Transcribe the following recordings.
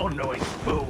Unknowing fool.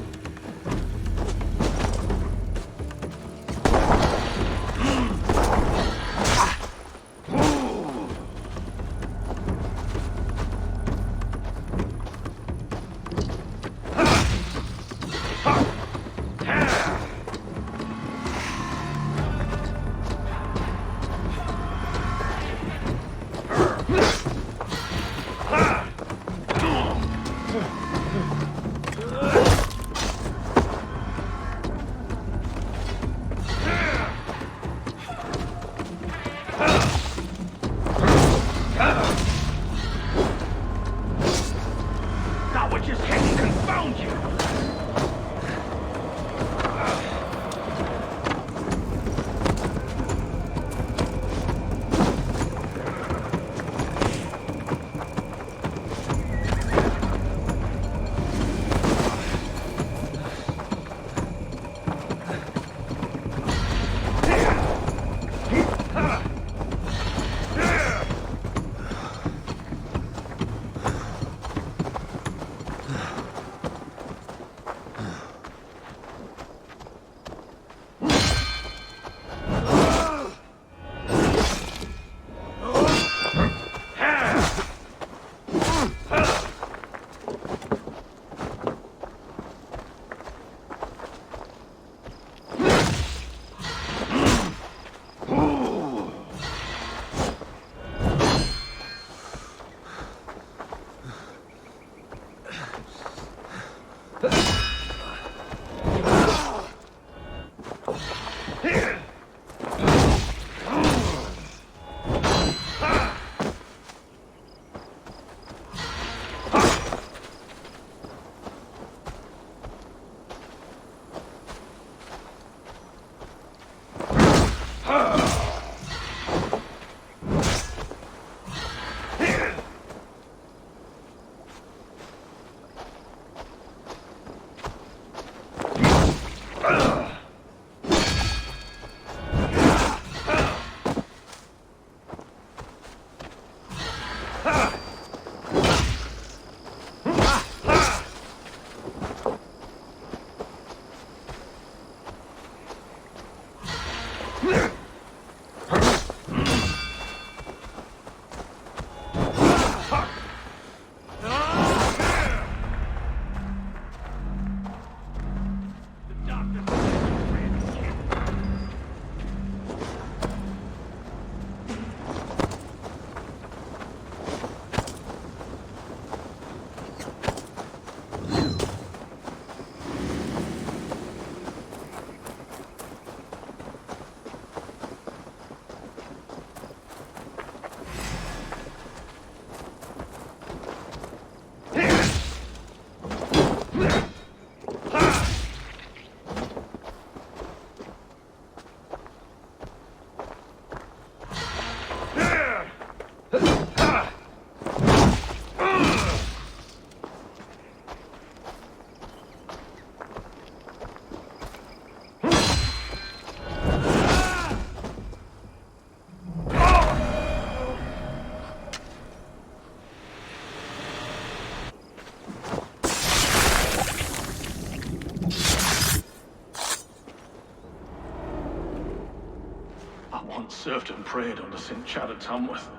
Served and prayed under St. Chad at Tamworth.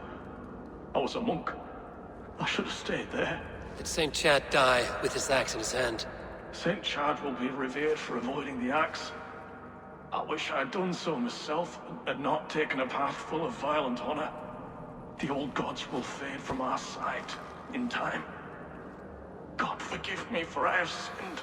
I was a monk. I should have stayed there. Did St. Chad die with his axe in his hand? St. Chad will be revered for avoiding the axe. I wish I had done so myself, and not taken a path full of violent honor. The old gods will fade from our sight in time. God forgive me, for I have sinned.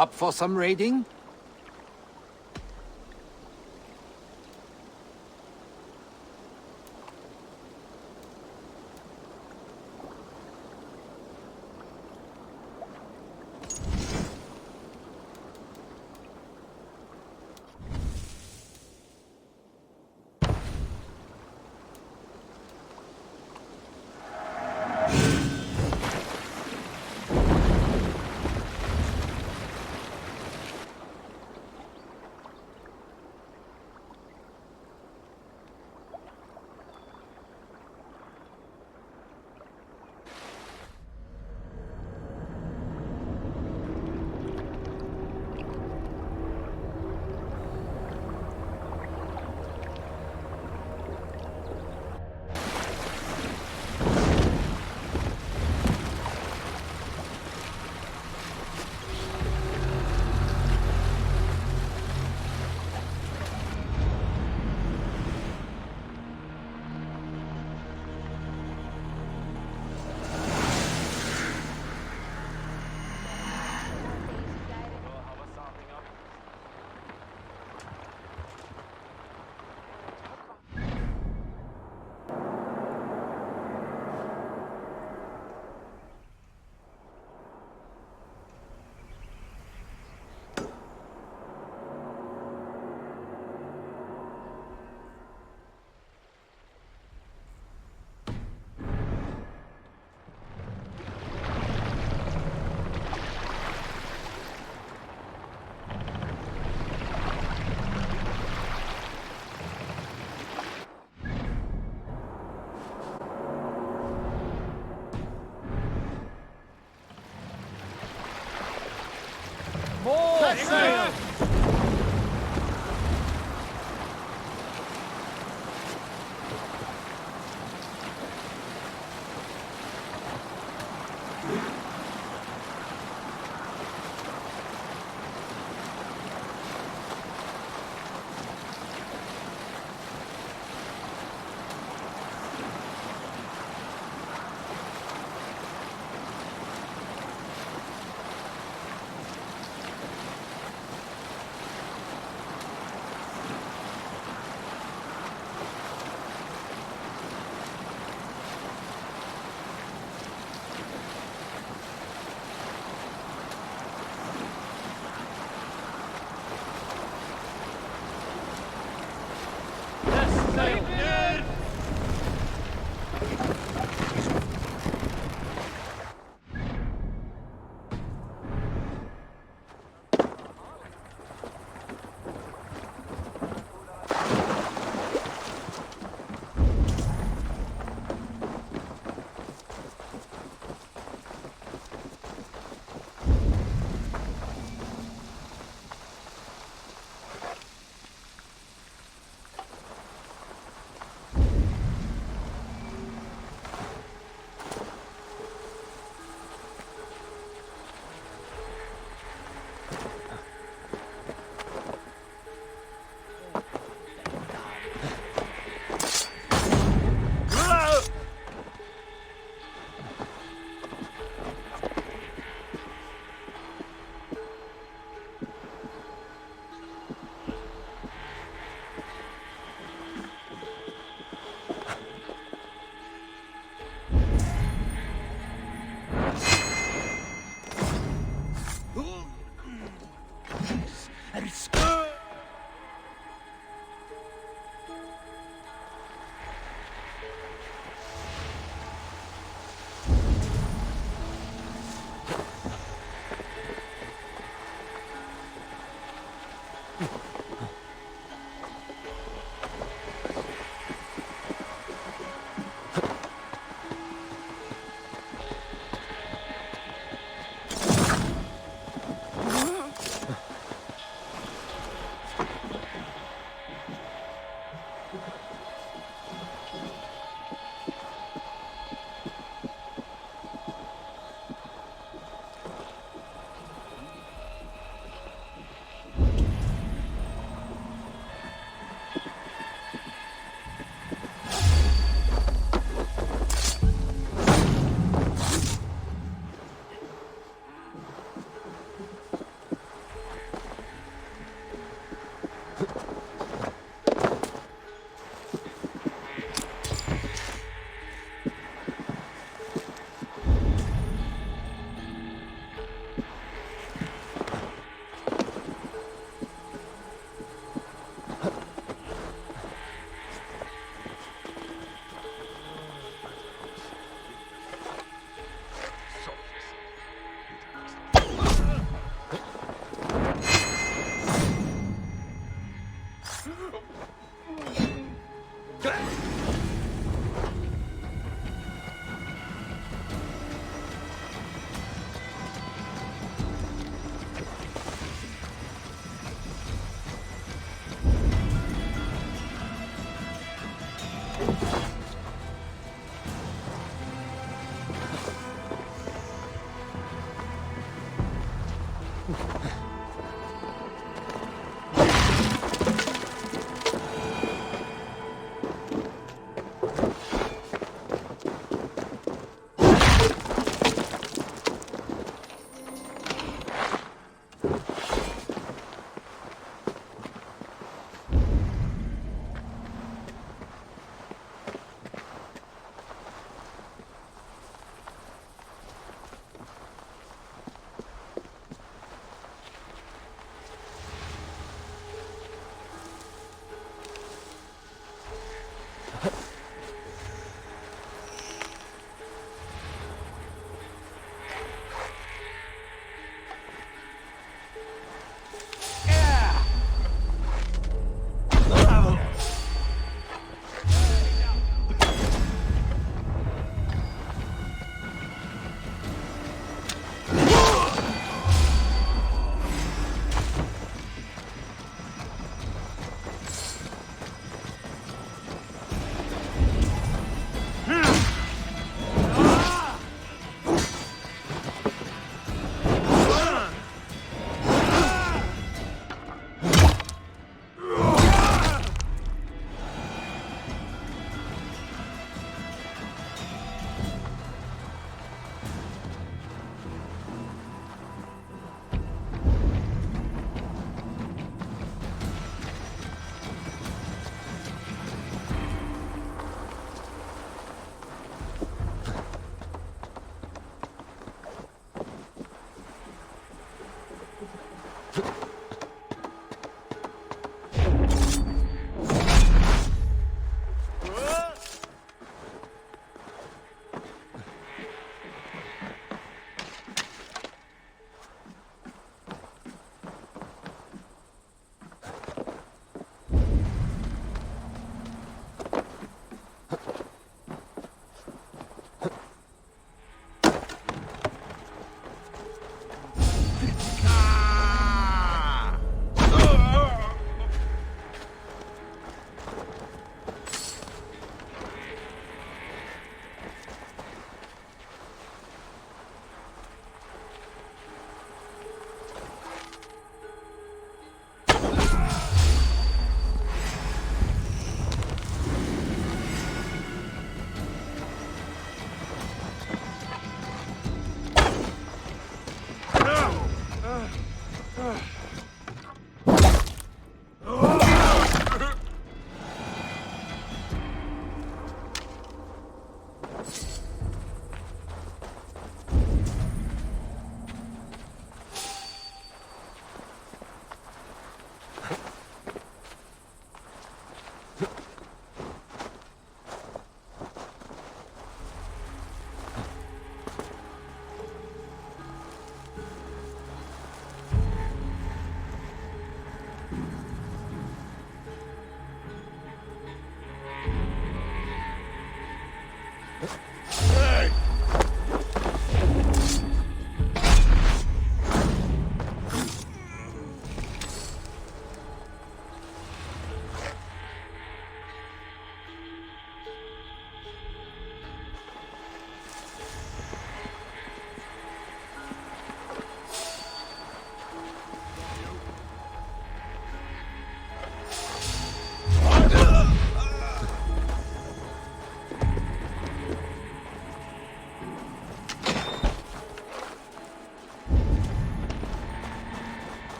Up for some raiding?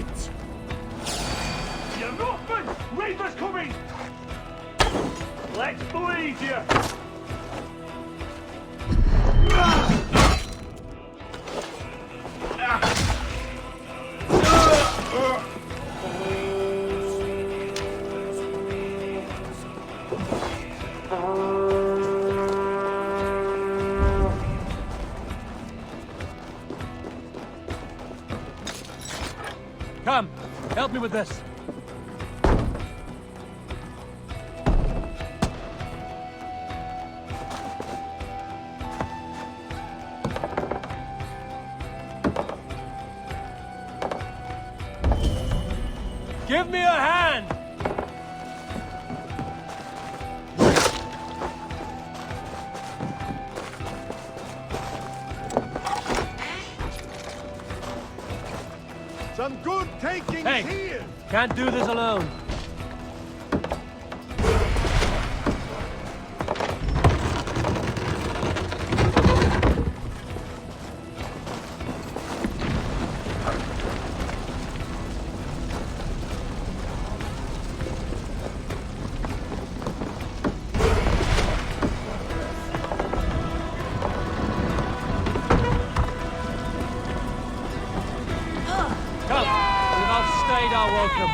it! You're nothing! Raiders coming! Let's bleed you! Come, help me with this. Give me a hand! Some good taking Hey. here! Can't do this alone. Come, we've outstayed our welcome.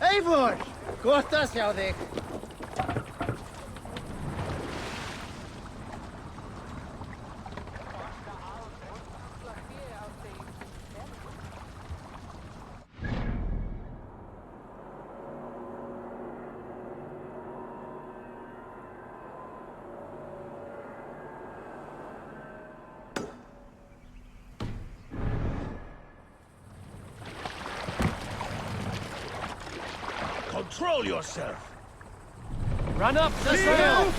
Eivor! Gott að sjá þig. Control yourself! Run up the sail!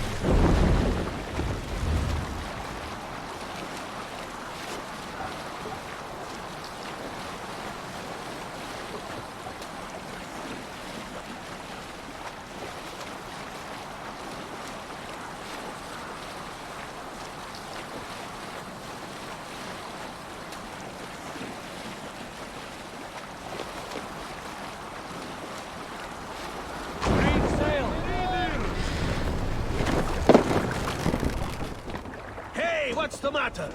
What's the matter?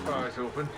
Eyes open.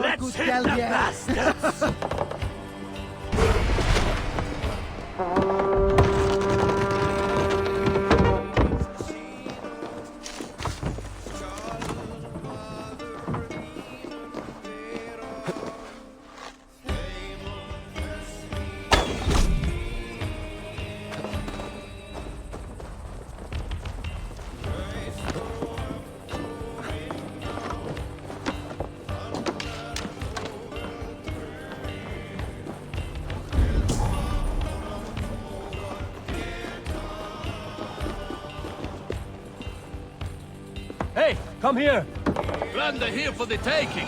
Let's hit the bastards! Hey, come here! Plunder here for the taking!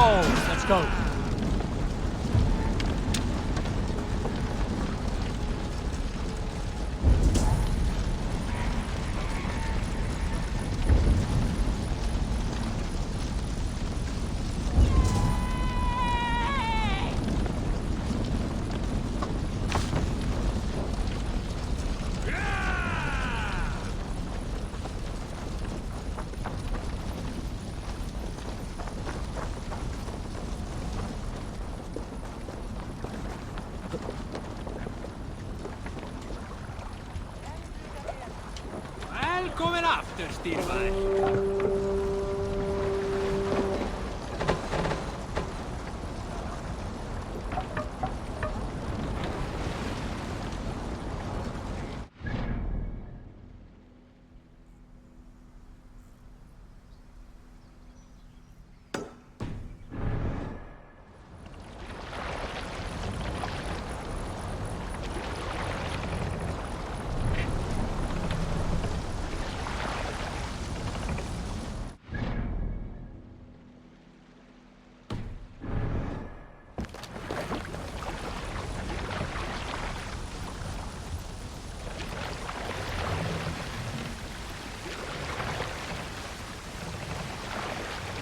Oh, let's go. Välkommen after, Stilberg!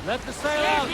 Let the sail out!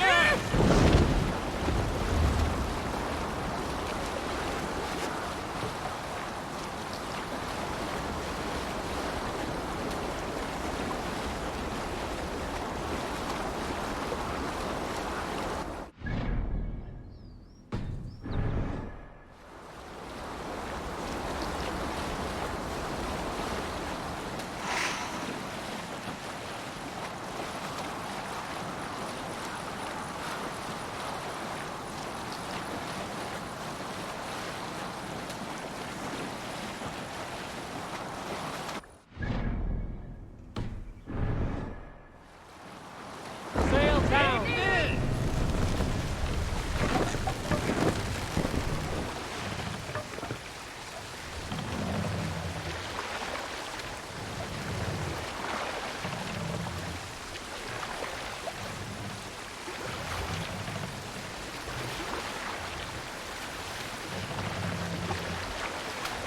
Sail down!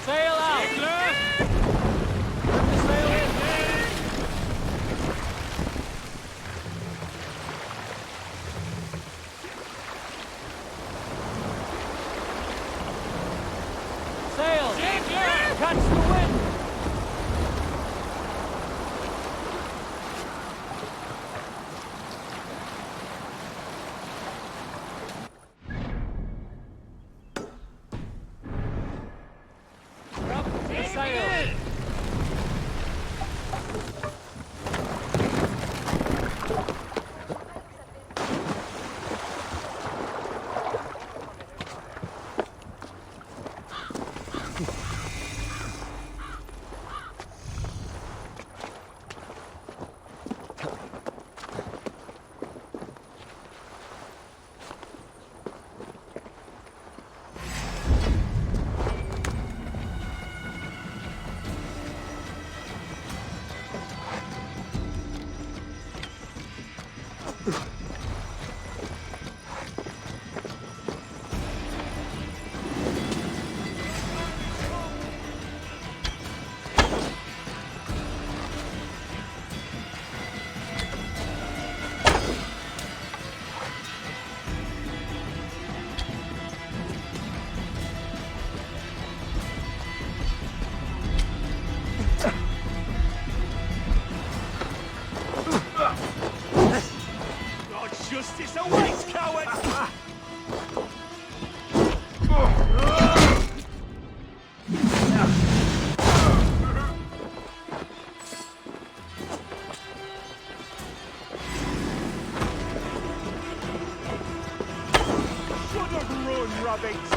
Sail out! Let the sail in! Sail! Catch the wind! Drop the sail! Justice awaits, cowards! Should have run, rabbits!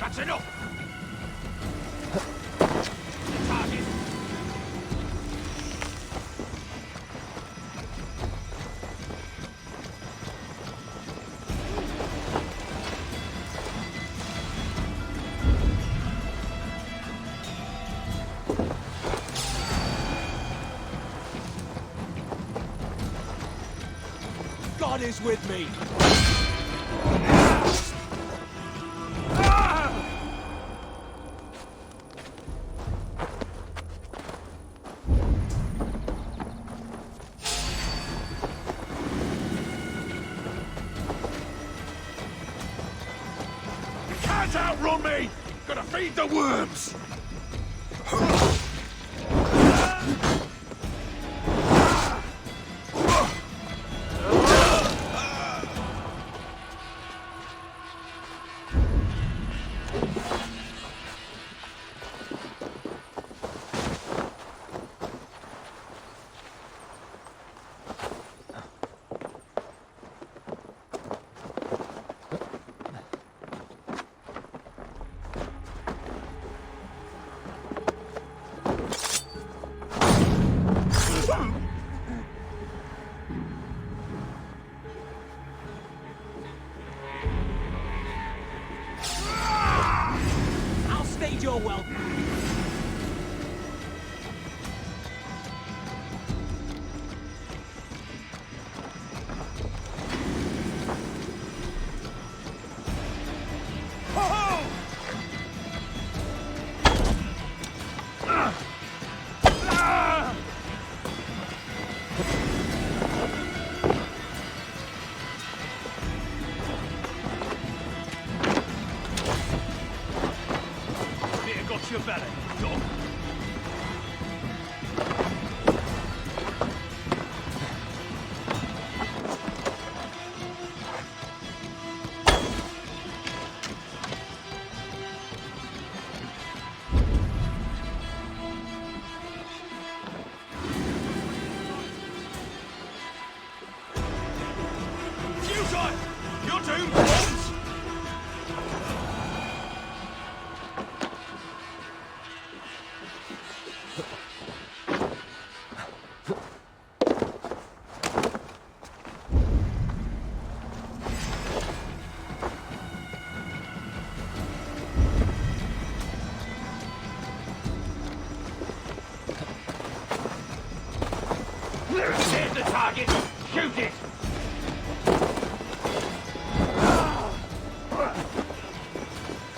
That's enough! Target! is with me. Can't outrun me! Gotta feed the worms! I'll stage your welcome. Here, got your belly. Go. Futile! You're doomed, Bones! Here's the target! Shoot it!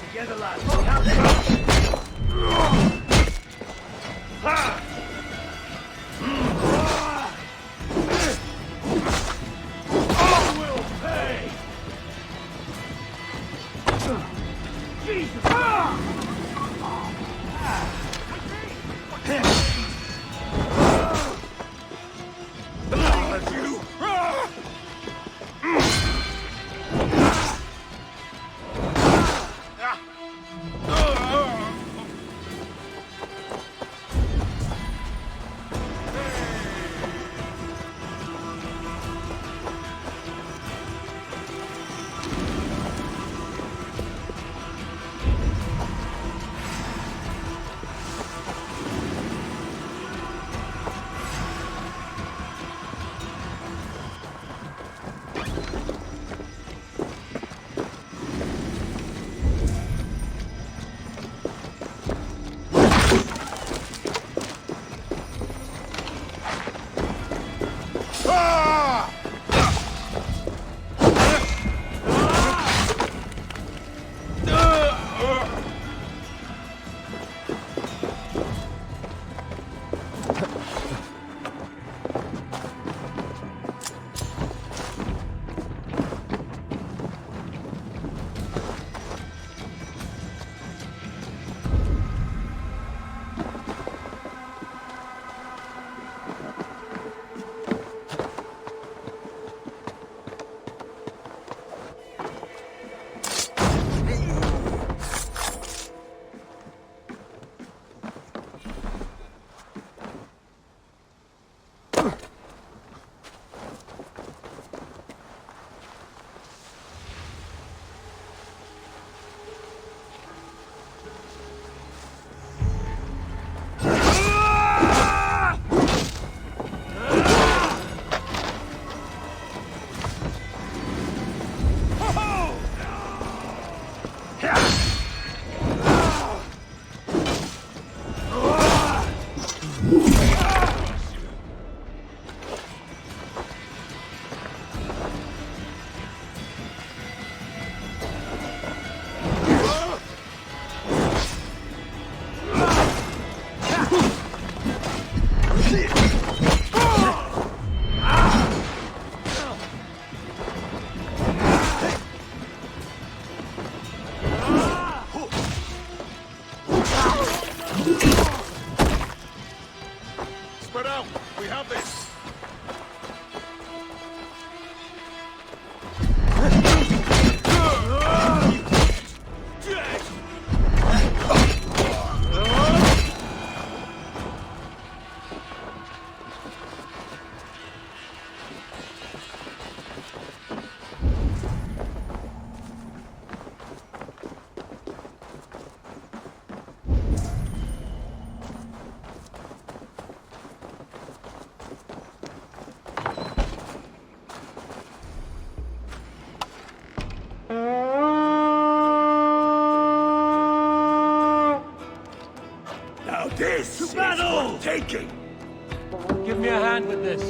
Together, lads. We have this. All will pay. Jesus! You! This is worth taking! Give me a hand with this.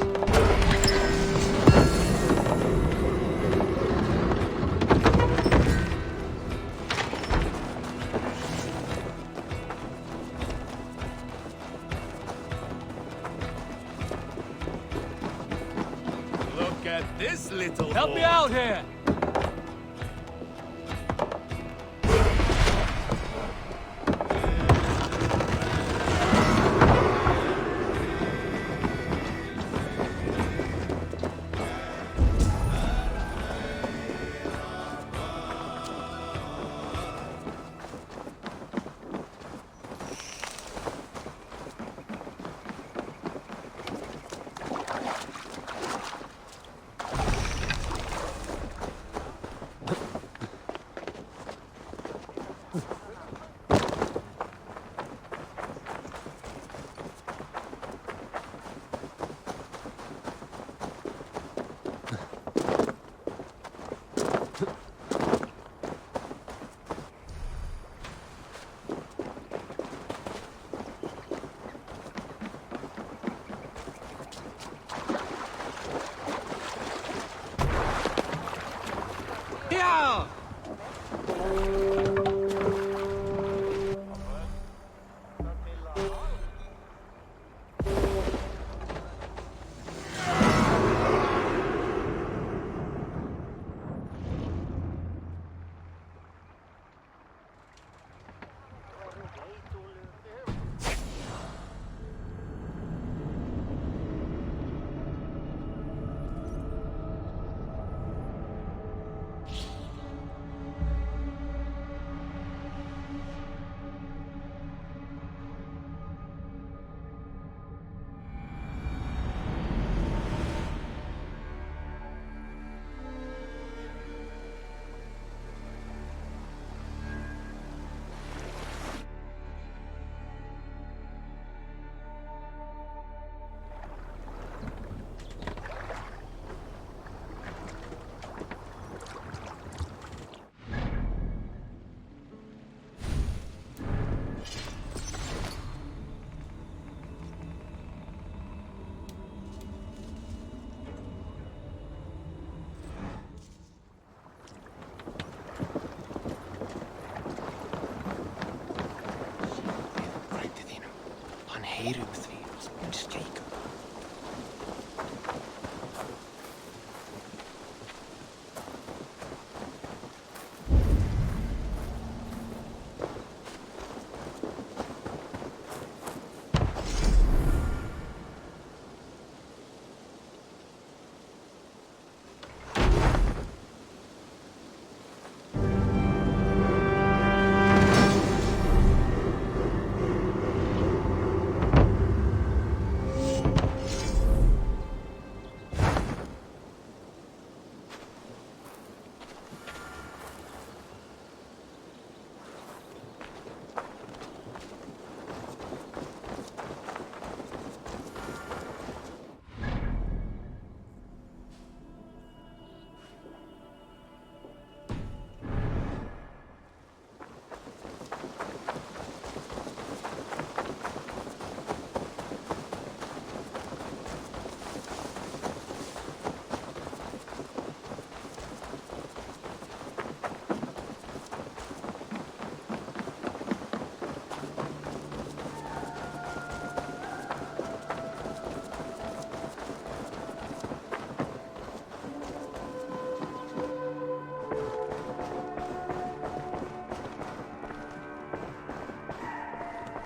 Look at this little Help me out here! Yeah!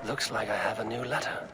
Looks like I have a new letter.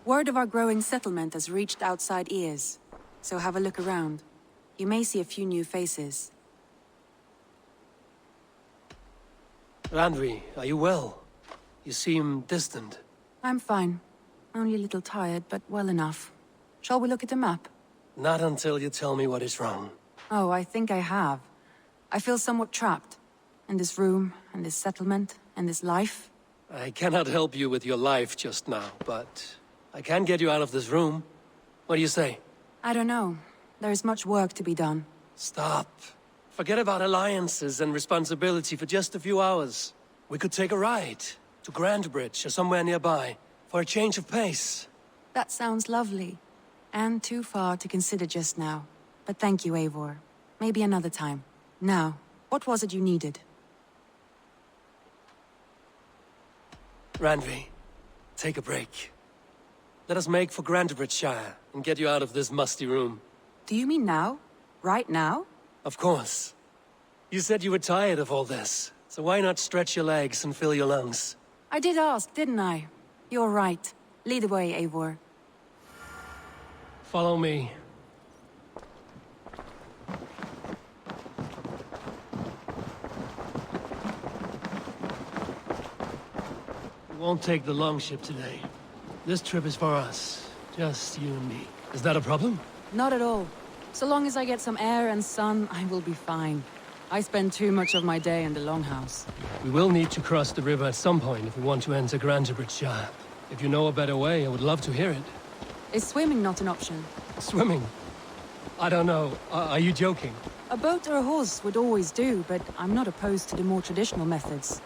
Word of our growing settlement has reached outside ears, so have a look around. You may see a few new faces. Randvi, are you well? You seem distant. I'm fine. Only a little tired, but well enough. Shall we look at the map? Not until you tell me what is wrong. Oh, I think I have. I feel somewhat trapped. In this room, and this settlement, and this life. I cannot help you with your life just now, but I can get you out of this room. What do you say? I don't know. There is much work to be done. Stop. Forget about alliances and responsibility for just a few hours. We could take a ride to Grandbridge or somewhere nearby for a change of pace. That sounds lovely. And too far to consider just now. But thank you, Eivor. Maybe another time. Now, what was it you needed? Randvi, take a break. Let us make for Grandbridgeshire and get you out of this musty room. Do you mean now? Right now? Of course. You said you were tired of all this, so why not stretch your legs and fill your lungs? I did ask, didn't I? You're right. Lead the way, Eivor. Follow me. We won't take the longship today. This trip is for us. Just you and me. Is that a problem? Not at all. So long as I get some air and sun, I will be fine. I spend too much of my day in the longhouse. We will need to cross the river at some point if we want to enter Grandbridgeshire. If you know a better way, I would love to hear it. Is swimming not an option? Swimming? I don't know. Are you joking? A boat or a horse would always do, but I'm not opposed to the more traditional methods.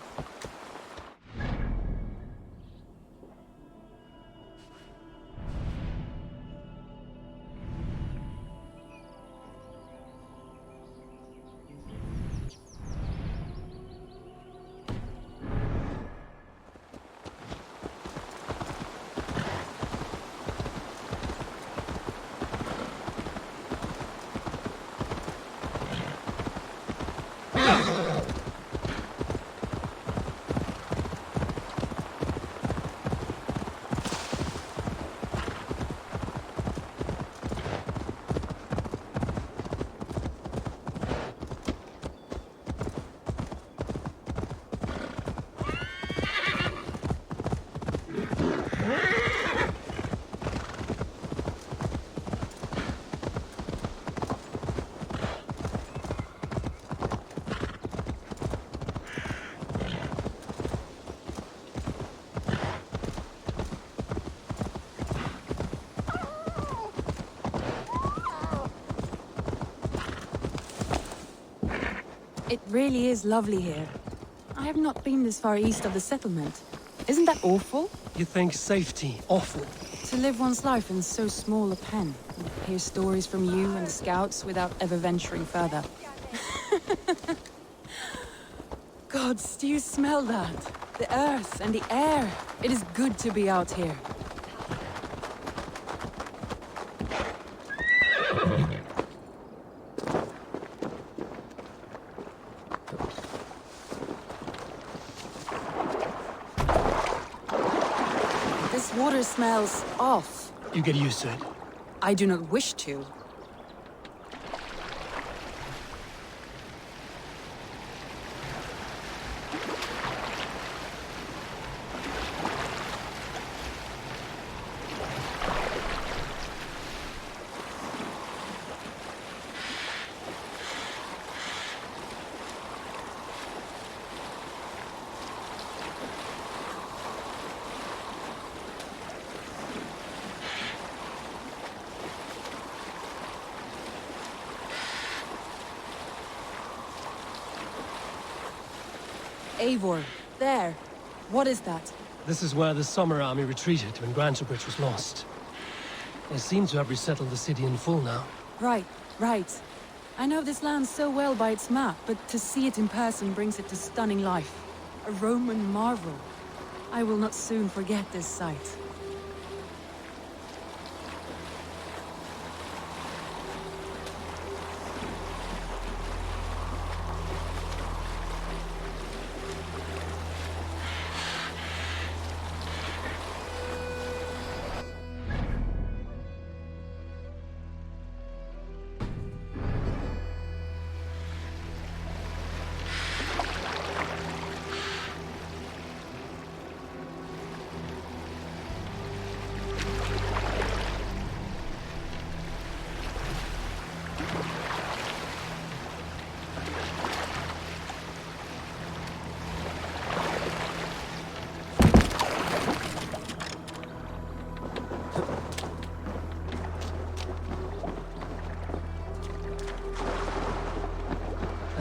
It really is lovely here. I have not been this far east of the settlement. Isn't that awful? You think safety awful? To live one's life in so small a pen, and hear stories from you and the scouts without ever venturing further. Gods, do you smell that? The earth and the air. It is good to be out here. This water smells off. You get used to it. I do not wish to. Eivor, there. What is that? This is where the Summer Army retreated when Grantebridge was lost. They seem to have resettled the city in full now. Right, right. I know this land so well by its map, but to see it in person brings it to stunning life. A Roman marvel. I will not soon forget this sight.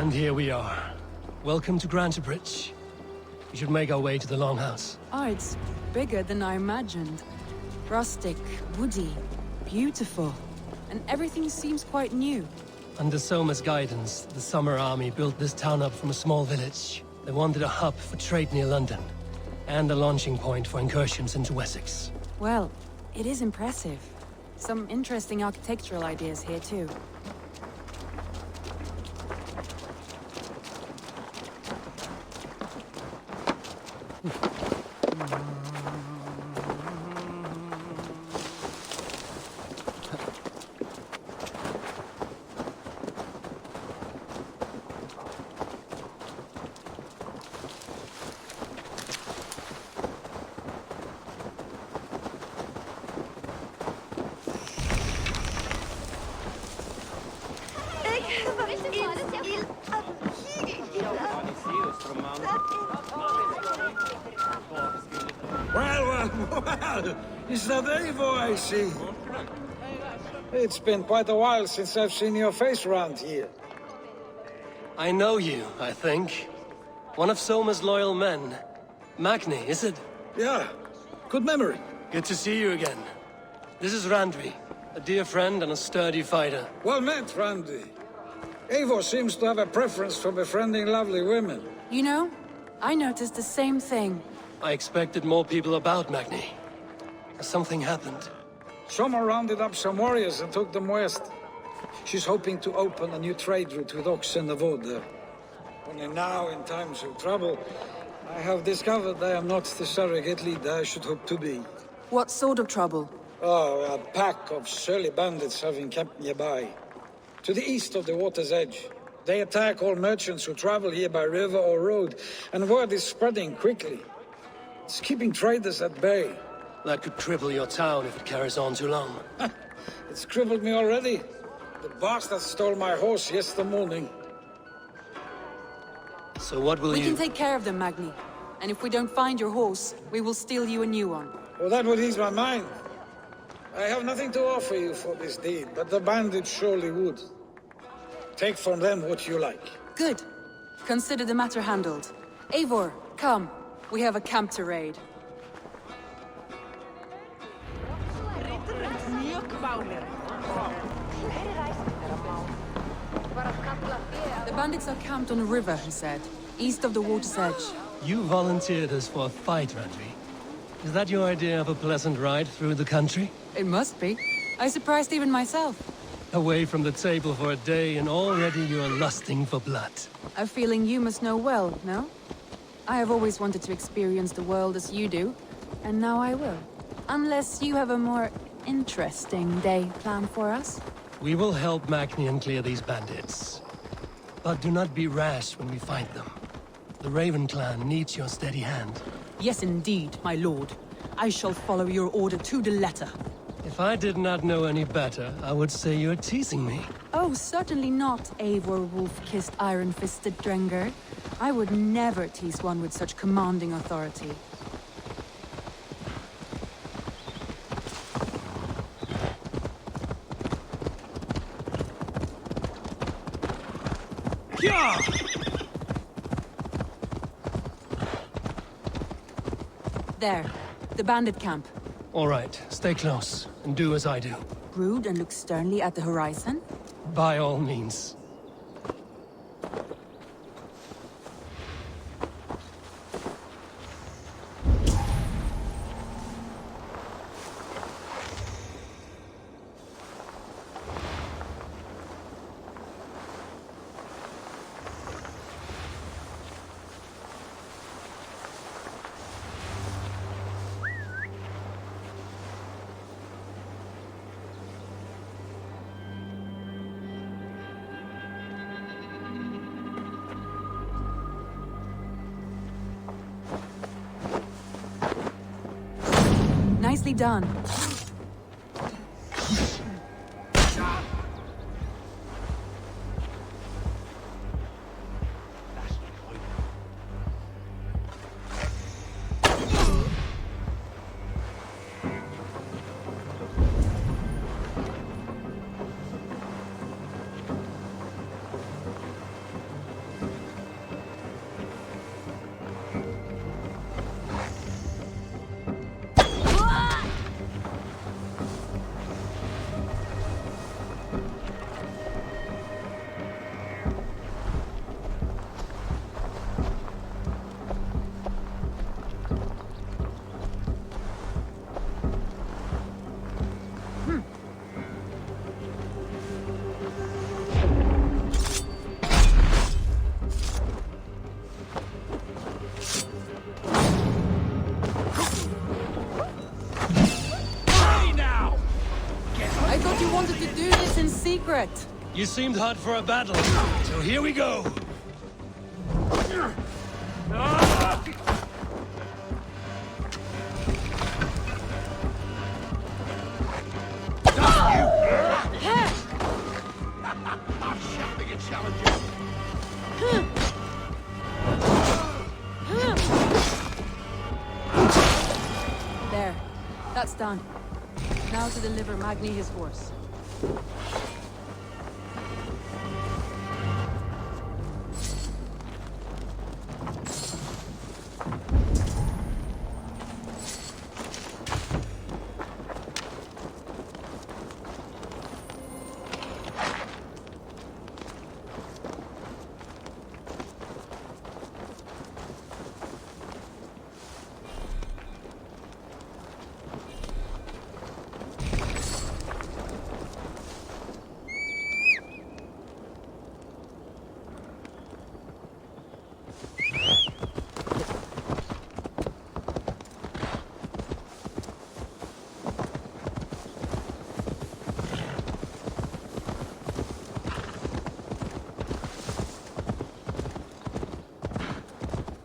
And here we are. Welcome to Grantebridge. We should make our way to the Longhouse. Oh, it's bigger than I imagined. Rustic, woody, beautiful. And everything seems quite new. Under Soma's guidance, the Summer Army built this town up from a small village. They wanted a hub for trade near London, and a launching point for incursions into Wessex. Well, it is impressive. Some interesting architectural ideas here too. Well, is that Eivor I see? It's been quite a while since I've seen your face around here. I know you, I think. One of Soma's loyal men. Magni, is it? Yeah, good memory. Good to see you again. This is Randvi, a dear friend and a sturdy fighter. Well met, Randy. Eivor seems to have a preference for befriending lovely women. You know, I noticed the same thing. I expected more people about Magni. Has something happened? Soma rounded up some warriors and took them west. She's hoping to open a new trade route with oxen of Ordem. Only now, in times of trouble, I have discovered I am not the surrogate leader I should hope to be. What sort of trouble? Oh, a pack of surly bandits have encamped nearby. To the east of the water's edge. They attack all merchants who travel here by river or road, and word is spreading quickly. It's keeping traders at bay. That could cripple your town if it carries on too long. It's crippled me already. The bastard stole my horse yesterday morning. So what will We you... can take care of them, Magni. And if we don't find your horse, we will steal you a new one. Well, that would ease my mind. I have nothing to offer you for this deed, but the bandits surely would. Take from them what you like. Good. Consider the matter handled. Eivor, come. We have a camp to raid. The bandits are camped on a river, he said, east of the water's edge. You volunteered us for a fight, Randvi. Is that your idea of a pleasant ride through the country? It must be. I surprised even myself. Away from the table for a day and already you're lusting for blood. A feeling you must know well, no? I have always wanted to experience the world as you do, and now I will. Unless you have a more interesting day planned for us? We will help Magnian clear these bandits. But do not be rash when we fight them. The Raven clan needs your steady hand. Yes, indeed, my lord. I shall follow your order to the letter. If I did not know any better, I would say you're teasing me. Oh, certainly not, Eivor wolf-kissed iron-fisted Drenger. I would never tease one with such commanding authority. Yeah! There, the bandit camp. All right, stay close, and do as I do. Brood and look sternly at the horizon? By all means. Nicely done. secret? You seemed hot for a battle, so here we go. There. That's done. Now to deliver Magni his horse.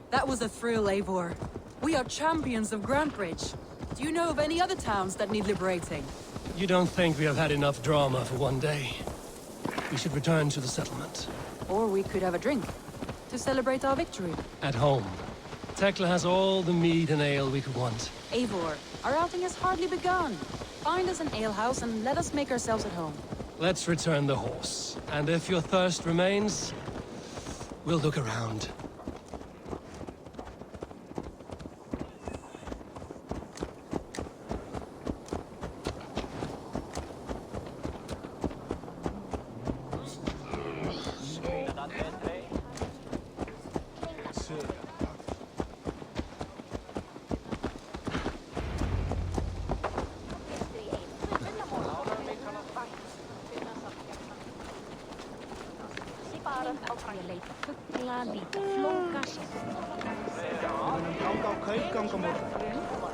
That was a thrill, Eivor. We are champions of Grantebridge. Do you know of any other towns that need liberating? You don't think we have had enough drama for one day? We should return to the settlement. Or we could have a drink, to celebrate our victory. At home. Tekla has all the mead and ale we could want. Eivor, our outing has hardly begun. Find us an alehouse and let us make ourselves at home. Let's return the horse. And if your thirst remains, we'll look around.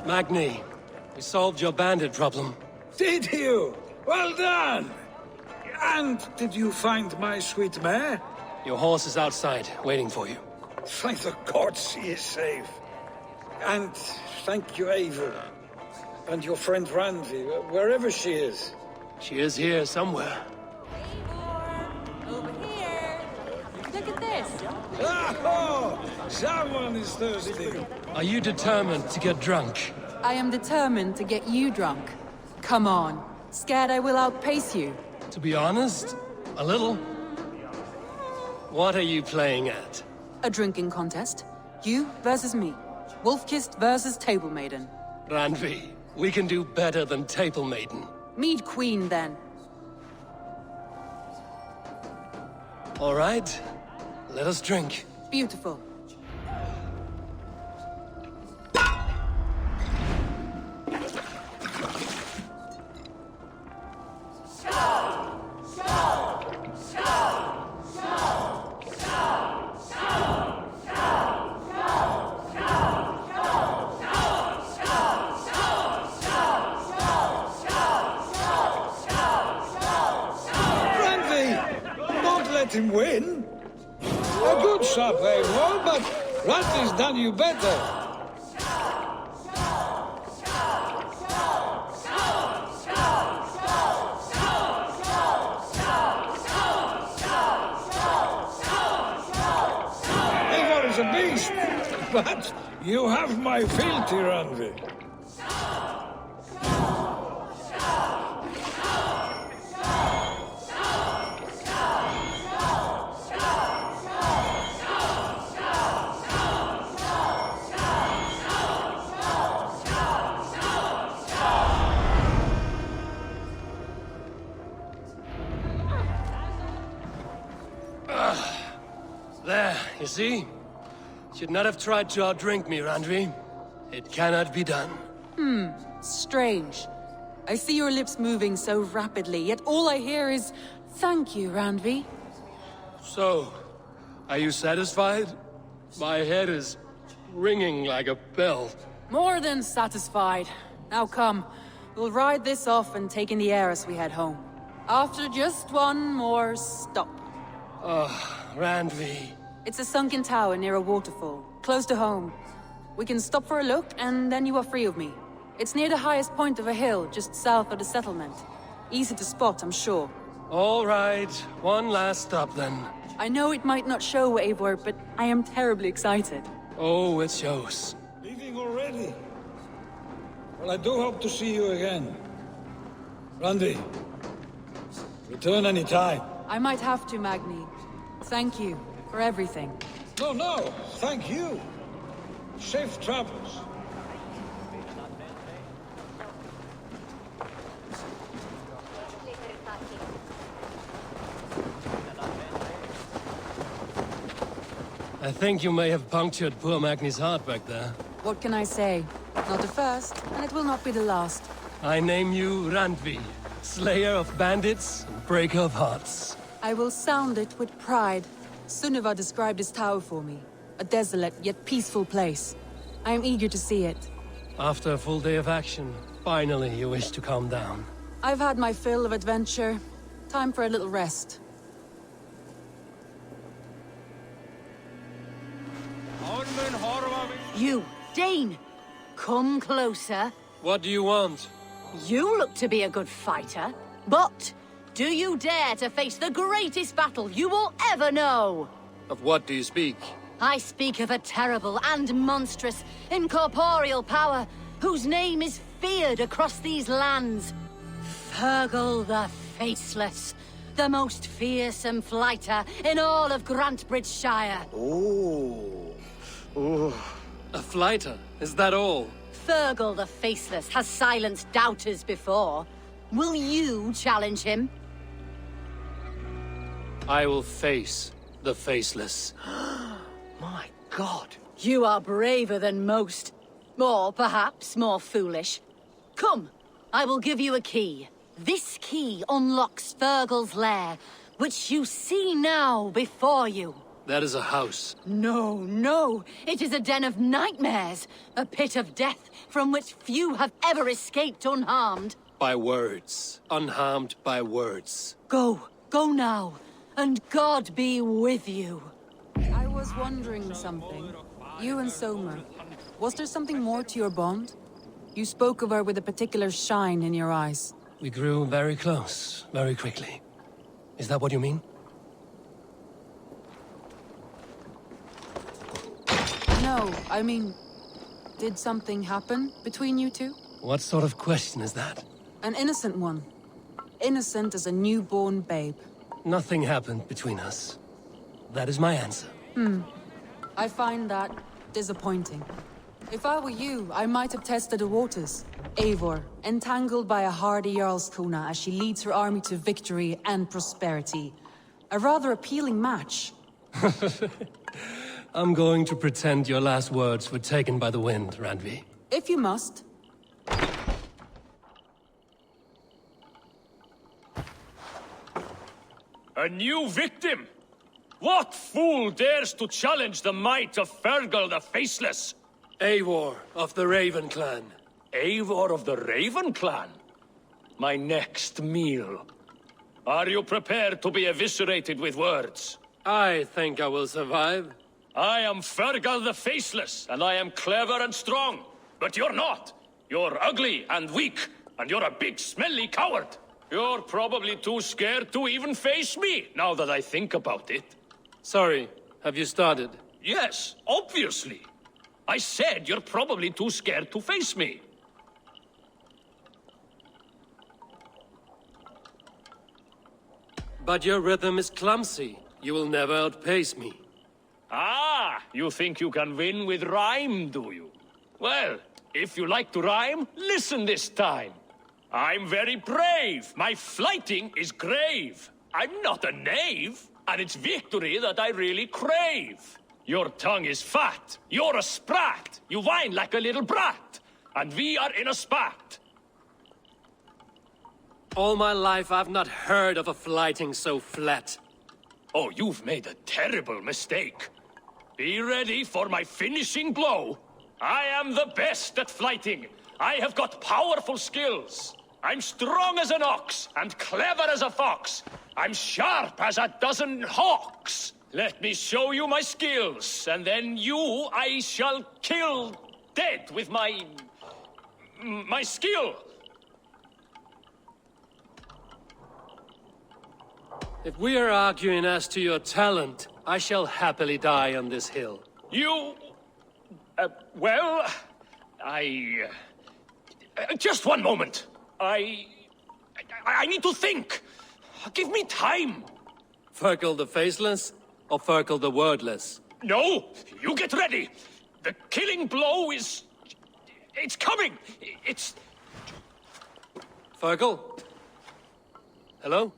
Magni, we solved your bandit problem. Did you? Well done! And did you find my sweet mare? Your horse is outside, waiting for you. Thank the gods she is safe. And thank you, Eivor. And your friend Randvi, wherever she is. She is here somewhere. Eivor! Over here! Look at this! Oh! Someone is thirsty. Are you determined to get drunk? I am determined to get you drunk. Come on. Scared I will outpace you? To be honest, a little. What are you playing at? A drinking contest. You versus me. Wolf-kissed versus Table Maiden. Randvi, we can do better than Table Maiden. Mead Queen, then. All right, let us drink. Beautiful. Let him win. A good shot, Eivor, but Randvi's done you better. Eivor is a beast, but you have my fealty, Randvi. There, you see? Should not have tried to outdrink me, Randvi. It cannot be done. Strange. I see your lips moving so rapidly, yet all I hear is, "Thank you, Randvi." So, are you satisfied? My head is ringing like a bell. More than satisfied. Now come, we'll ride this off and take in the air as we head home. After just one more stop. Randvi. It's a sunken tower near a waterfall, close to home. We can stop for a look, and then you are free of me. It's near the highest point of a hill, just south of the settlement. Easy to spot, I'm sure. All right, one last stop then. I know it might not show, Eivor, but I am terribly excited. Oh, it shows. Leaving already? Well, I do hope to see you again. Randy, return any time. I might have to, Magni. Thank you for everything. No, thank you. Safe travels. I think you may have punctured poor Magni's heart back there. What can I say? Not the first, and it will not be the last. I name you Randvi, slayer of bandits and breaker of hearts. I will sound it with pride. Sunniva described this tower for me. A desolate yet peaceful place. I am eager to see it. After a full day of action, finally you wish to calm down. I've had my fill of adventure. Time for a little rest. You, Dane! Come closer. What do you want? You look to be a good fighter, but do you dare to face the greatest battle you will ever know? Of what do you speak? I speak of a terrible and monstrous incorporeal power whose name is feared across these lands. Fergal the Faceless, the most fearsome fighter in all of Grantebridgeshire. A flighter? Is that all? Fergal the Faceless has silenced doubters before. Will you challenge him? I will face the Faceless. My God. You are braver than most. Or perhaps more foolish. Come, I will give you a key. This key unlocks Fergal's lair, which you see now before you. That is a house. No. It is a den of nightmares. A pit of death from which few have ever escaped unharmed. By words. Unharmed by words. Go now, and God be with you. I was wondering something. You and Soma. Was there something more to your bond? You spoke of her with a particular shine in your eyes. We grew very close, very quickly. Is that what you mean? No, I mean, did something happen between you two? What sort of question is that? An innocent one. Innocent as a newborn babe. Nothing happened between us. That is my answer. I find that disappointing. If I were you, I might have tested the waters. Eivor, entangled by a hardy Jarlskona as she leads her army to victory and prosperity. A rather appealing match. I'm going to pretend your last words were taken by the wind, Randvi. If you must. A new victim? What fool dares to challenge the might of Fergal the Faceless? Eivor of the Raven clan. Eivor of the Raven clan? My next meal. Are you prepared to be eviscerated with words? I think I will survive. I am Fergal the Faceless, and I am clever and strong. But you're not. You're ugly and weak, and you're a big, smelly coward. You're probably too scared to even face me, now that I think about it. Sorry, have you started? Yes, obviously. I said you're probably too scared to face me. But your rhythm is clumsy. You will never outpace me. Ah, you think you can win with rhyme, do you? Well, if you like to rhyme, listen this time. I'm very brave. My flighting is grave. I'm not a knave, and it's victory that I really crave. Your tongue is fat. You're a sprat. You whine like a little brat. And we are in a spat. All my life I've not heard of a flighting so flat. Oh, you've made a terrible mistake. Be ready for my finishing blow. I am the best at flighting. I have got powerful skills. I'm strong as an ox, and clever as a fox. I'm sharp as a dozen hawks. Let me show you my skills, and then you I shall kill dead with my skill. If we are arguing as to your talent, I shall happily die on this hill. You... well... just one moment. I need to think. Give me time. Fergal the Faceless, or Fergal the Wordless? No, you get ready. The killing blow is... it's coming. It's... Fergal? Hello?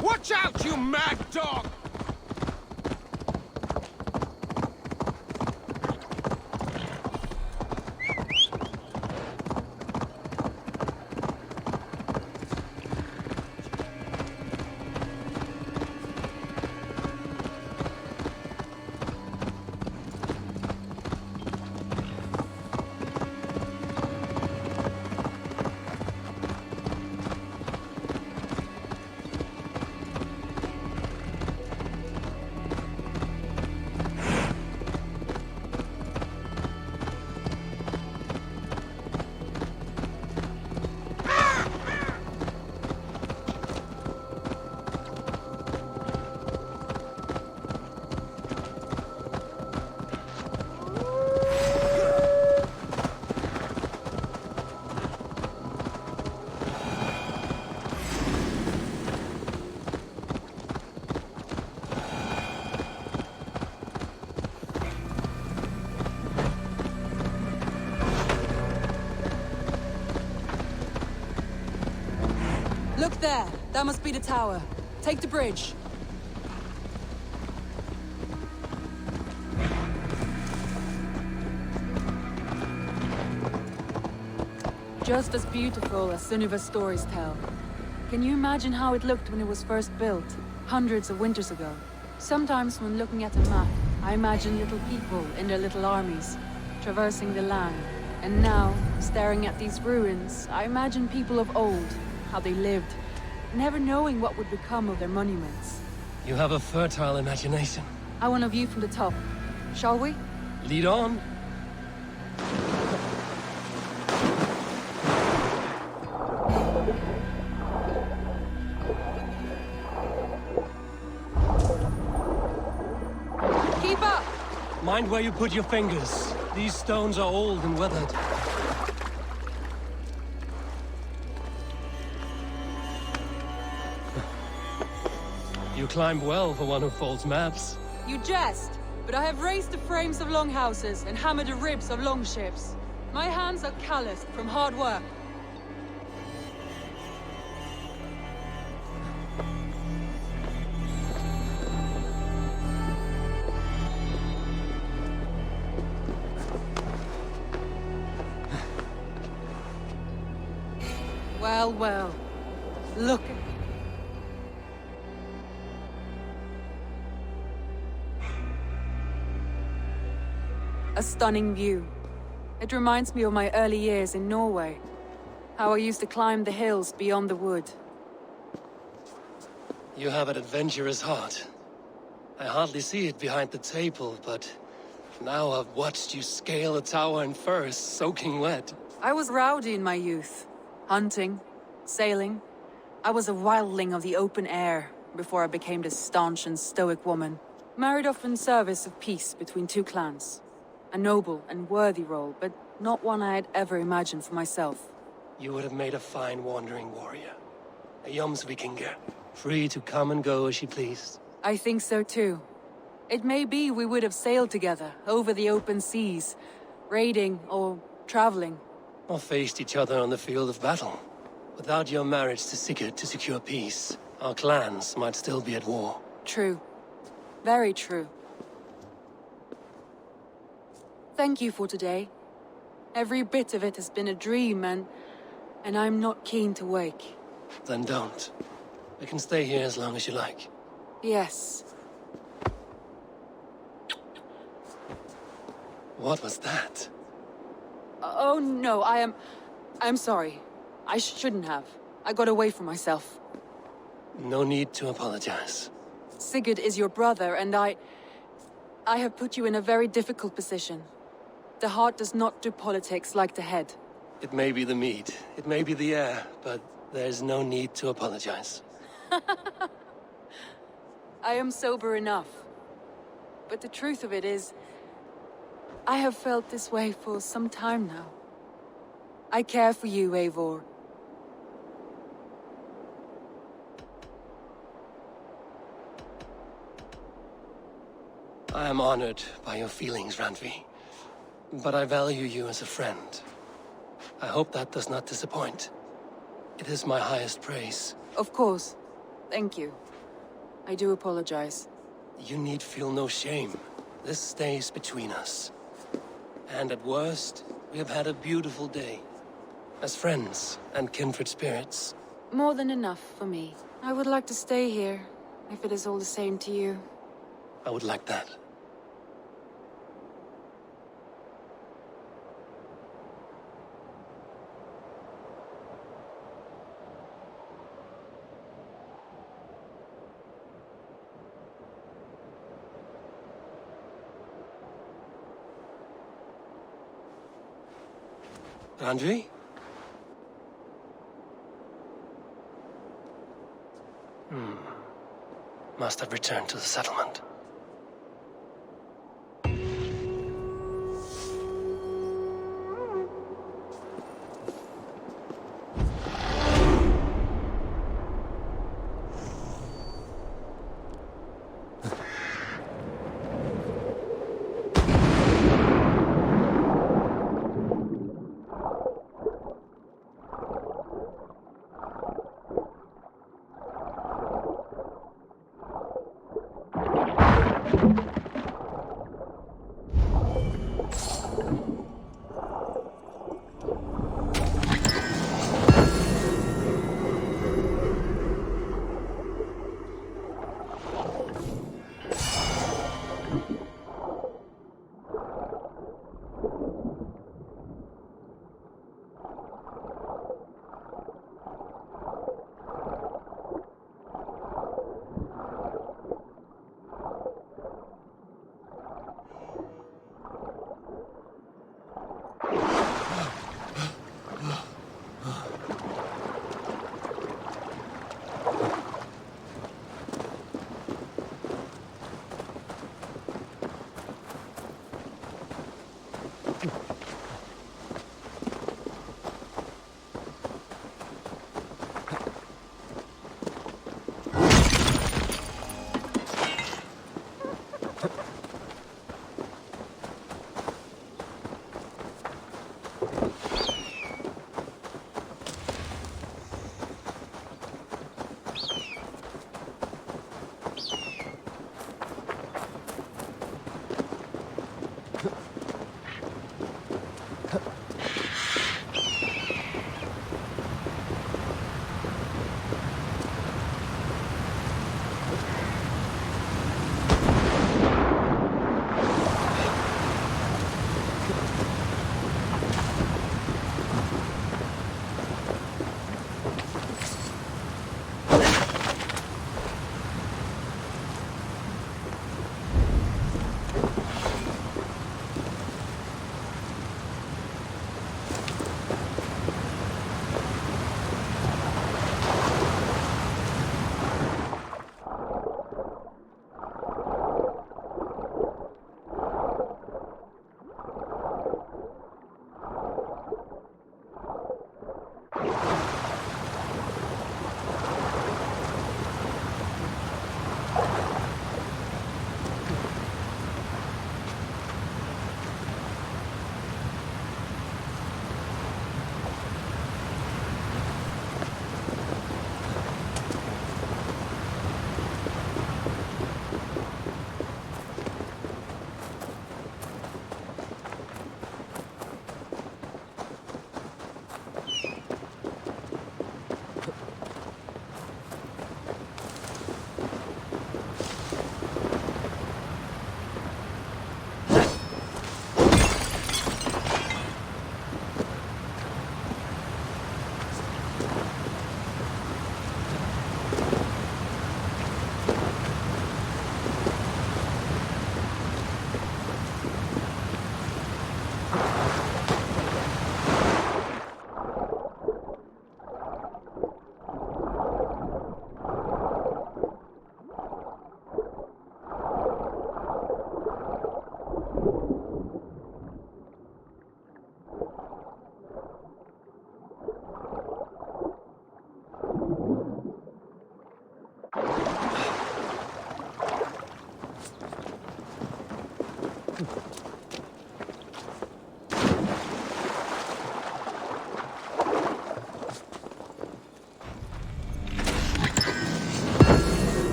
Watch out, you mad dog! Look there. That must be the tower. Take the bridge. Just as beautiful as Sunniva's stories tell. Can you imagine how it looked when it was first built, hundreds of winters ago? Sometimes when looking at a map, I imagine little people in their little armies, traversing the land. And now, staring at these ruins, I imagine people of old, how they lived, never knowing what would become of their monuments. You have a fertile imagination. I want a view from the top. Shall we? Lead on. Keep up! Mind where you put your fingers. These stones are old and weathered. You climb well for one who folds maps. You jest, but I have raised the frames of longhouses and hammered the ribs of longships. My hands are calloused from hard work. Well, well. Look at A stunning view. It reminds me of my early years in Norway. How I used to climb the hills beyond the wood. You have an adventurous heart. I hardly see it behind the table, but now I've watched you scale a tower in furs, soaking wet. I was rowdy in my youth. Hunting, sailing. I was a wildling of the open air before I became this staunch and stoic woman. Married off in service of peace between two clans. A noble and worthy role, but not one I had ever imagined for myself. You would have made a fine wandering warrior. A Jomsvikinger, free to come and go as she pleased. I think so too. It may be we would have sailed together, over the open seas, raiding or traveling. Or faced each other on the field of battle. Without your marriage to Sigurd to secure peace, our clans might still be at war. True. Very true. Thank you for today. Every bit of it has been a dream, and I'm not keen to wake. Then don't. I can stay here as long as you like. Yes. What was that? Oh no, I'm sorry. I shouldn't have. I got away from myself. No need to apologize. Sigurd is your brother, and I have put you in a very difficult position. The heart does not do politics like the head. It may be the meat, it may be the air, but there's no need to apologize. I am sober enough. But the truth of it is, I have felt this way for some time now. I care for you, Eivor. I am honored by your feelings, Randvi. But I value you as a friend. I hope that does not disappoint. It is my highest praise. Of course. Thank you. I do apologize. You need feel no shame. This stays between us. And at worst, we have had a beautiful day. As friends and kindred spirits. More than enough for me. I would like to stay here, if it is all the same to you. I would like that. Randvi? Must have returned to the settlement.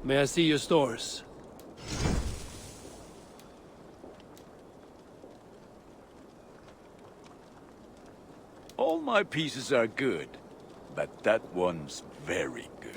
May I see your stores? All my pieces are good, but that one's very good.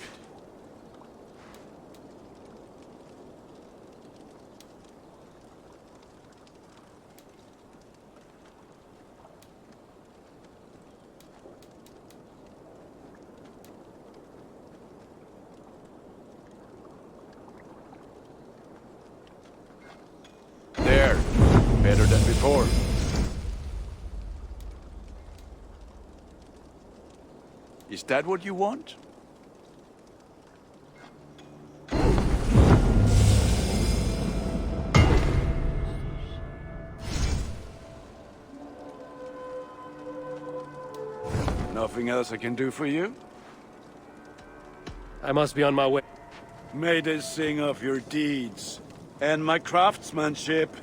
There. Better than before. Is that what you want? Nothing else I can do for you? I must be on my way. May they sing of your deeds and my craftsmanship.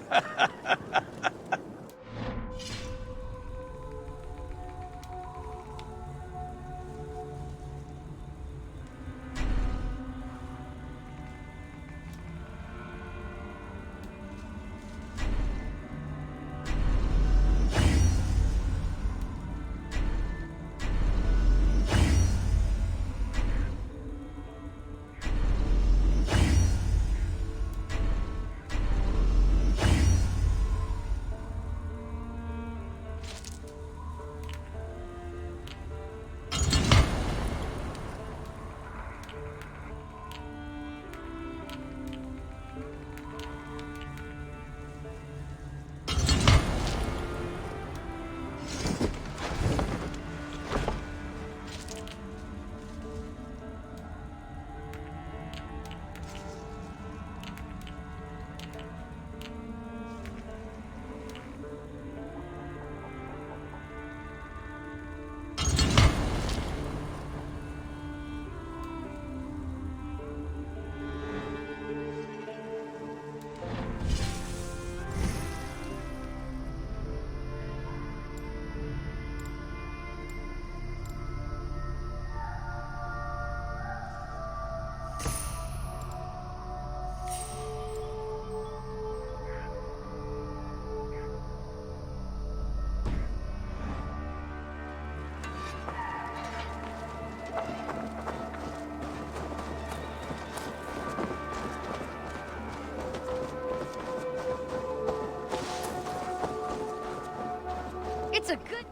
It's a good...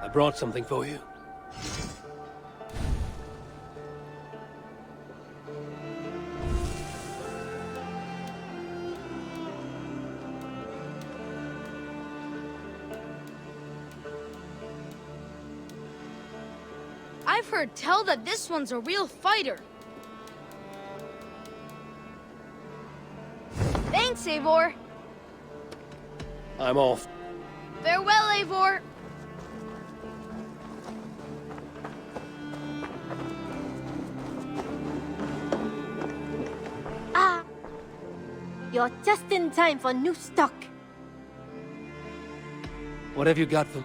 I brought something for you. I've heard tell that this one's a real fighter. Thanks, Eivor. I'm off. Farewell, Eivor. Ah! You're just in time for new stock. What have you got for...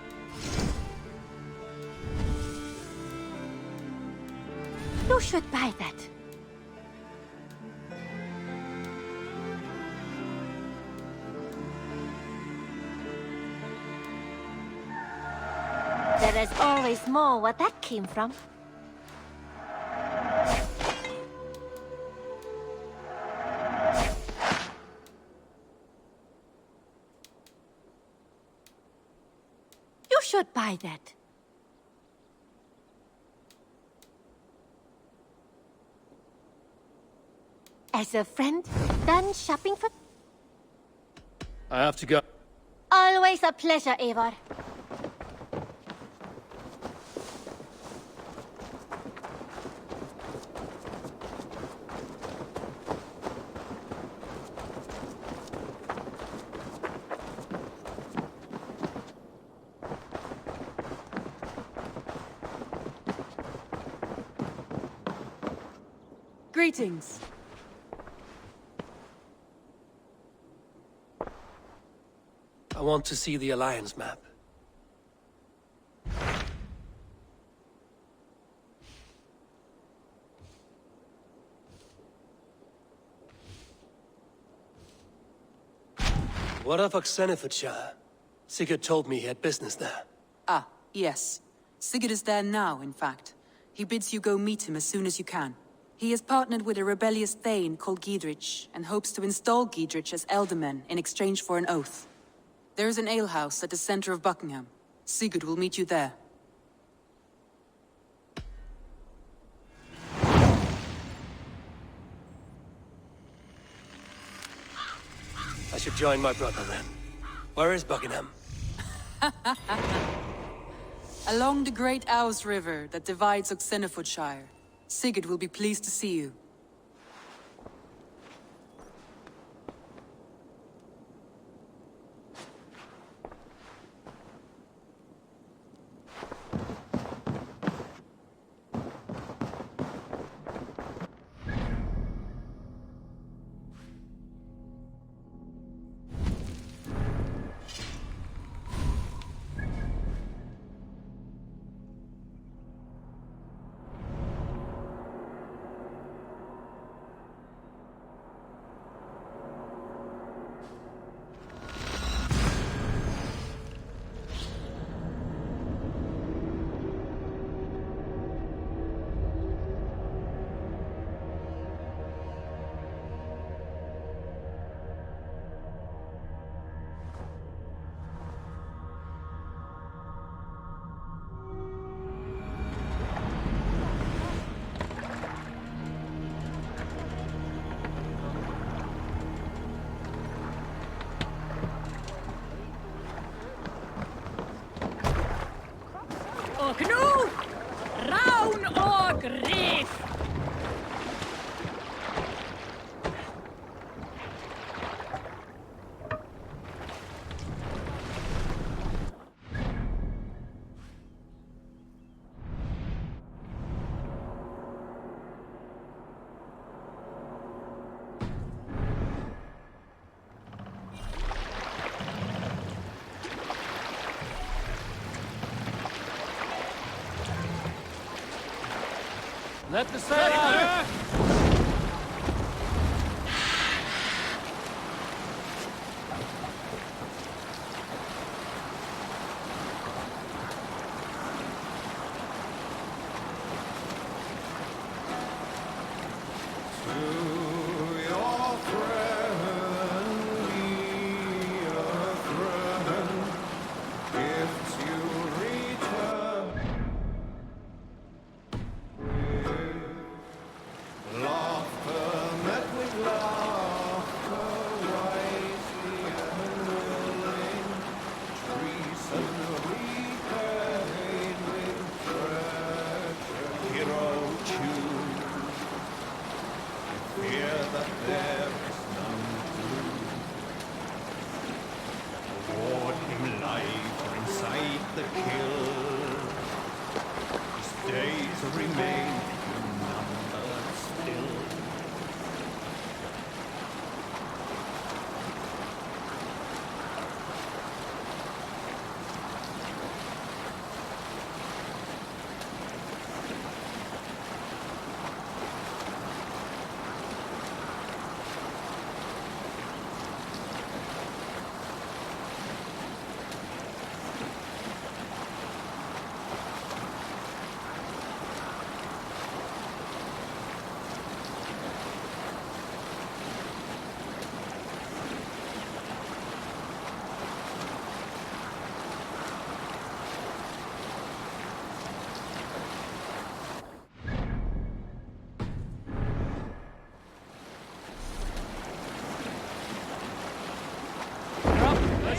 You should buy that. There is always more where that came from. You should buy that. As a friend, done shopping for... I have to go. Always a pleasure, Eivor. Greetings. I want to see the Alliance map. What of Oxenfordshire? Sigurd told me he had business there. Ah, yes. Sigurd is there now, in fact. He bids you go meet him as soon as you can. He has partnered with a rebellious thane called Giedrich, and hopes to install Giedrich as Elderman in exchange for an oath. There is an alehouse at the center of Buckingham. Sigurd will meet you there. I should join my brother then. Where is Buckingham? Along the great Ouse River that divides Oxenfordshire. Sigurd will be pleased to see you. Knut! Raun og Grif! Let the sail out!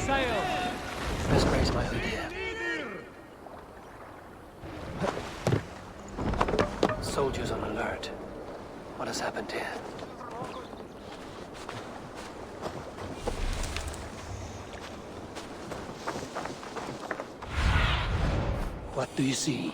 Sail! Let's raise my hood here. Soldiers on alert. What has happened here? What do you see?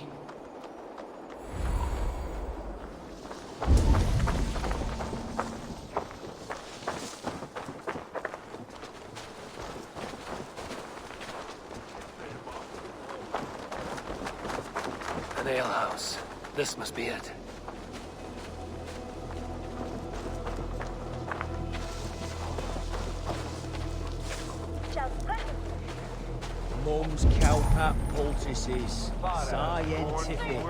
An alehouse. This must be it. those cowpat poultices. Scientific.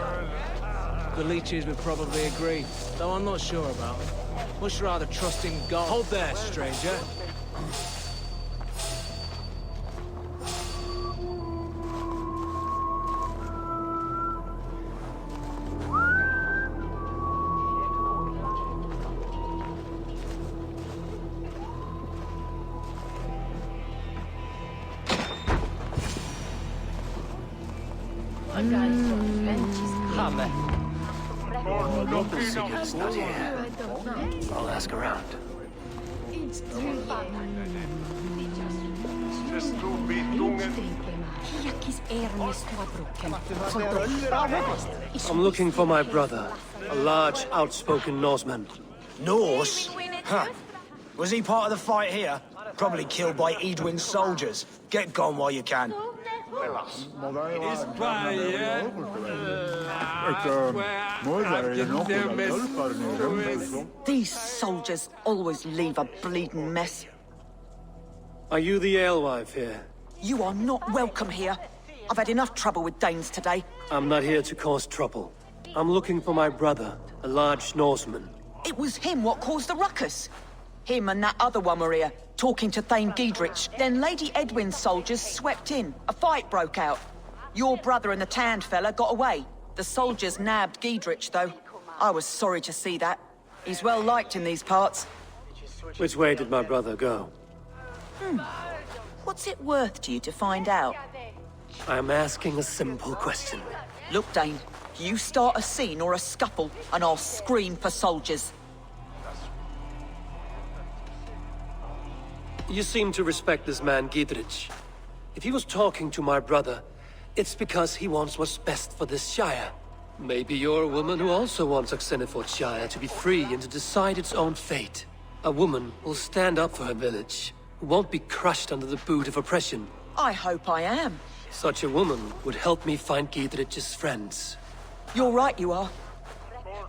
The leeches would probably agree, though I'm not sure about it. Much rather trust in God. Hold there, stranger. I'll ask around. I'm looking for my brother, a large, outspoken Norseman. Norse? Huh. Was he part of the fight here? Probably killed by Edwin's soldiers. Get gone while you can. These soldiers always leave a bleeding mess. Are you the alewife here? You are not welcome here. I've had enough trouble with Danes today. I'm not here to cause trouble. I'm looking for my brother, a large Norseman. It was him what caused the ruckus. Him and that other one were here, talking to Thane Giedrich. Then Lady Edwin's soldiers swept in. A fight broke out. Your brother and the tanned fella got away. The soldiers nabbed Giedrich, though. I was sorry to see that. He's well liked in these parts. Which way did my brother go? What's it worth to you to find out? I'm asking a simple question. Look, Dane, you start a scene or a scuffle, and I'll scream for soldiers. You seem to respect this man, Giedrich. If he was talking to my brother, it's because he wants what's best for this Shire. Maybe you're a woman who also wants Oxeniford Shire to be free and to decide its own fate. A woman who'll stand up for her village, who won't be crushed under the boot of oppression. I hope I am. Such a woman would help me find Giedrich's friends. You're right, you are.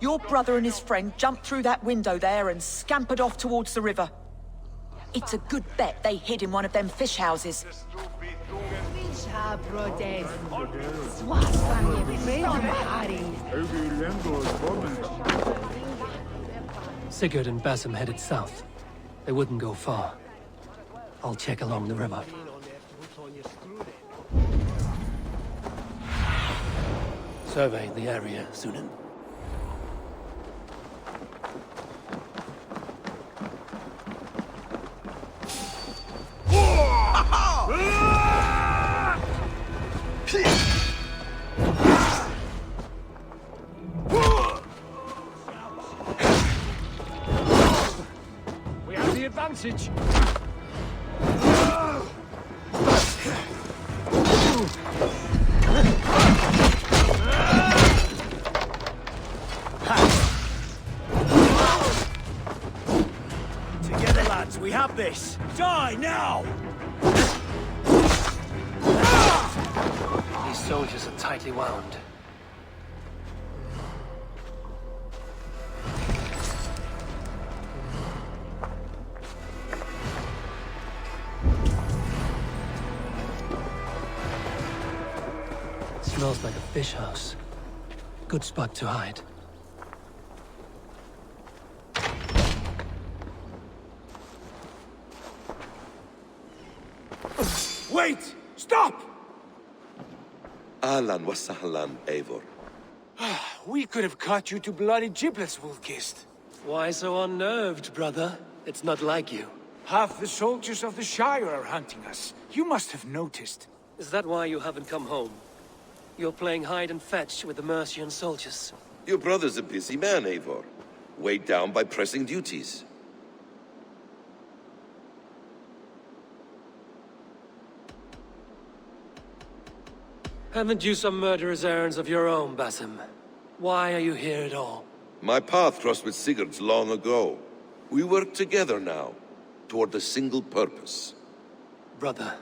Your brother and his friend jumped through that window there and scampered off towards the river. It's a good bet they hid in one of them fish houses. Sigurd and Basim headed south. They wouldn't go far. I'll check along the river. Survey the area, Sunan. We have the advantage. Together, lads, we have this. Die now! These soldiers are tightly wound. Smells like a fish house. Good spot to hide. Wait! Stop! Ahlan wa sahlan, Eivor. We could have cut you to bloody giblets, Wolfkist. Why so unnerved, brother? It's not like you. Half the soldiers of the Shire are hunting us. You must have noticed. Is that why you haven't come home? You're playing hide and fetch with the Mercian soldiers. Your brother's a busy man, Eivor. Weighed down by pressing duties. Haven't you some murderous errands of your own, Basim? Why are you here at all? My path crossed with Sigurd's long ago. We work together now, toward a single purpose. Brother,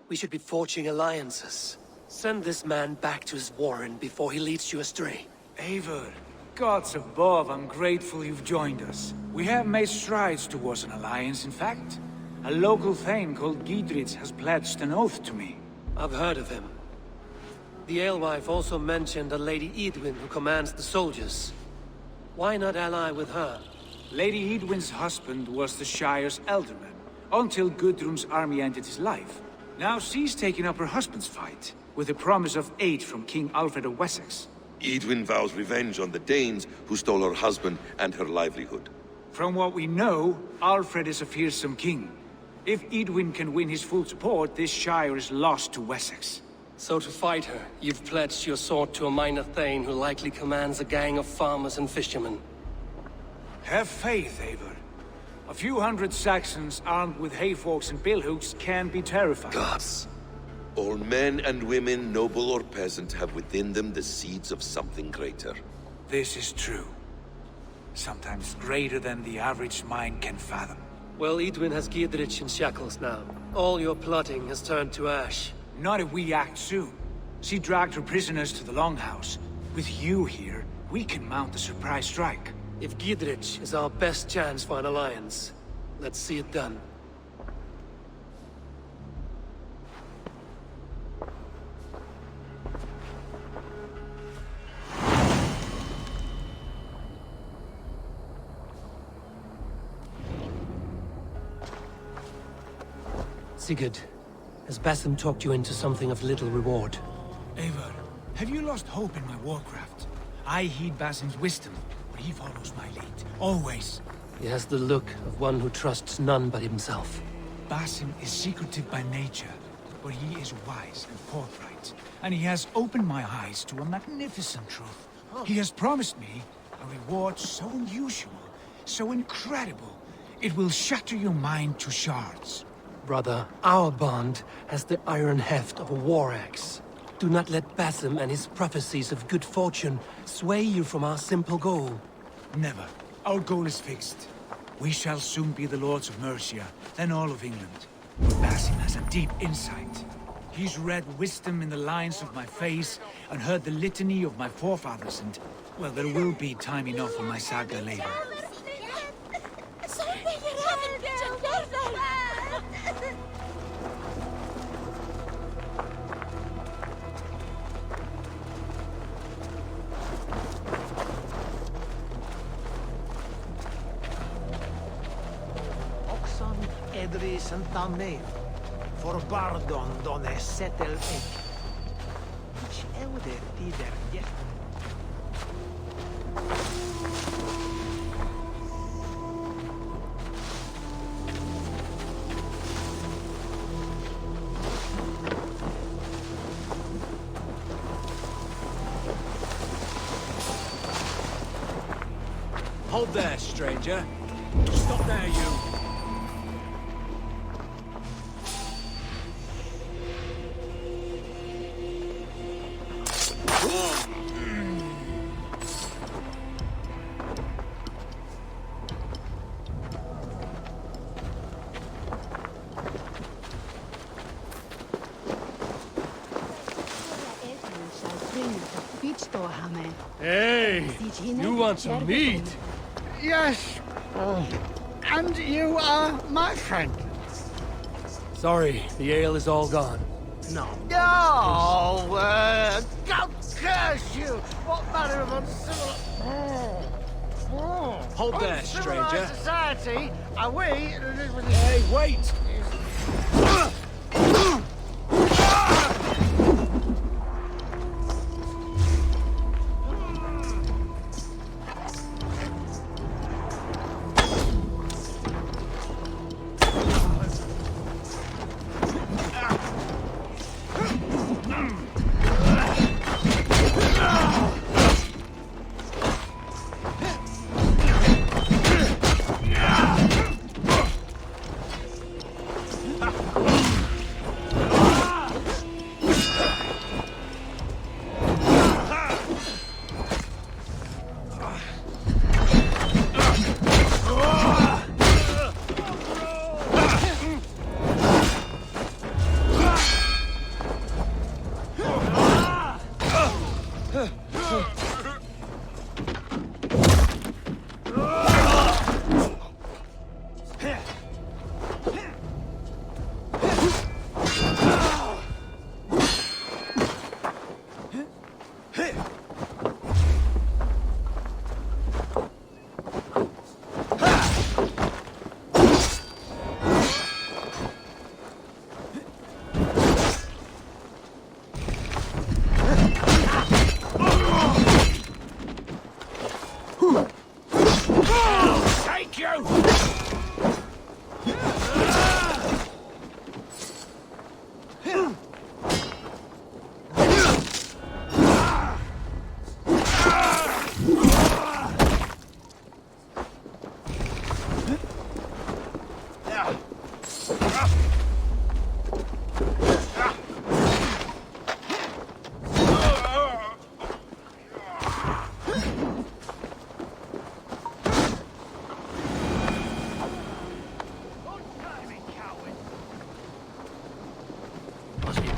we should be forging alliances. Send this man back to his warren before he leads you astray. Eivor, gods above, I'm grateful you've joined us. We have made strides towards an alliance, in fact. A local thane called Giedrich has pledged an oath to me. I've heard of him. The alewife also mentioned a Lady Edwin who commands the soldiers. Why not ally with her? Lady Edwin's husband was the Shire's elderman, until Gudrun's army ended his life. Now she's taking up her husband's fight, with a promise of aid from King Alfred of Wessex. Edwin vows revenge on the Danes who stole her husband and her livelihood. From what we know, Alfred is a fearsome king. If Edwin can win his full support, this Shire is lost to Wessex. So to fight her, you've pledged your sword to a minor thane who likely commands a gang of farmers and fishermen. Have faith, Eivor. A few hundred Saxons armed with hayforks and billhooks can be terrifying. Gods. All men and women, noble or peasant, have within them the seeds of something greater. This is true. Sometimes greater than the average mind can fathom. Well, Edwin has Giedrich in shackles now. All your plotting has turned to ash. Not if we act soon. She dragged her prisoners to the Longhouse. With you here, we can mount a surprise strike. If Giedrich is our best chance for an alliance, let's see it done. Sigurd, has Basim talked you into something of little reward? Eivor, have you lost hope in my warcraft? I heed Basim's wisdom, but he follows my lead, always. He has the look of one who trusts none but himself. Basim is secretive by nature, but he is wise and forthright, and he has opened my eyes to a magnificent truth. He has promised me a reward so unusual, so incredible, it will shatter your mind to shards. Brother, our bond has the iron heft of a war axe. Do not let Basim and his prophecies of good fortune sway you from our simple goal. Never. Our goal is fixed. We shall soon be the lords of Mercia, then all of England. Basim has a deep insight. He's read wisdom in the lines of my face and heard the litany of my forefathers, and, well, there will be time enough for my saga later. Edris and Tamne, for Bardon don a settle ek. Which elder tider yet? Hold there, stranger. Stop there, you. Hey, you want some meat? Yes. And you are my friend. Sorry, the ale is all gone. No. No! God curse you! What manner of uncivil... Hold there, stranger. Society are we... Hey, wait!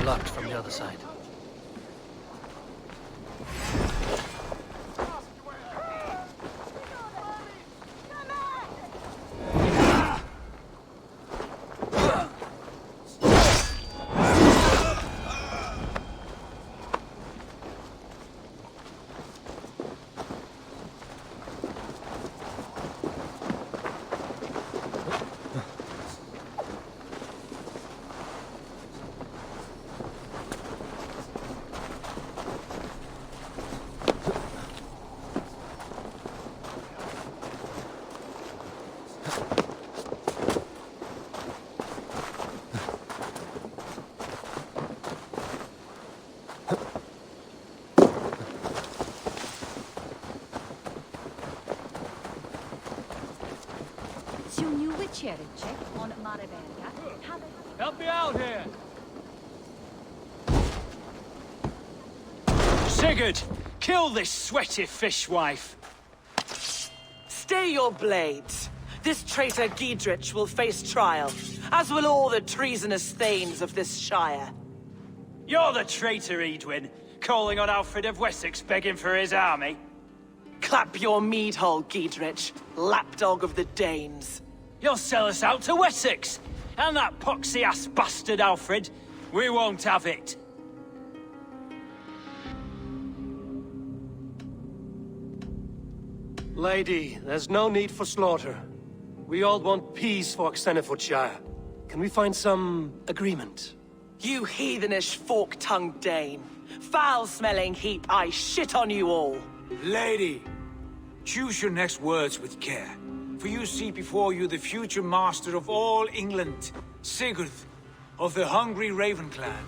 blocked from the other side. Help me out here! Sigurd! Kill this sweaty fishwife! Stay your blades. This traitor Giedrich will face trial, as will all the treasonous thanes of this shire. You're the traitor, Edwin, calling on Alfred of Wessex begging for his army. Clap your mead hole, Giedrich, lapdog of the Danes. You'll sell us out to Wessex! And that poxy-ass bastard Alfred! We won't have it! Lady, there's no need for slaughter. We all want peace for Xenofordshire. Can we find some agreement? You heathenish fork-tongued Dane. Foul-smelling heap, I shit on you all. Lady, choose your next words with care. For you see before you the future master of all England, Sigurd, of the hungry Raven clan.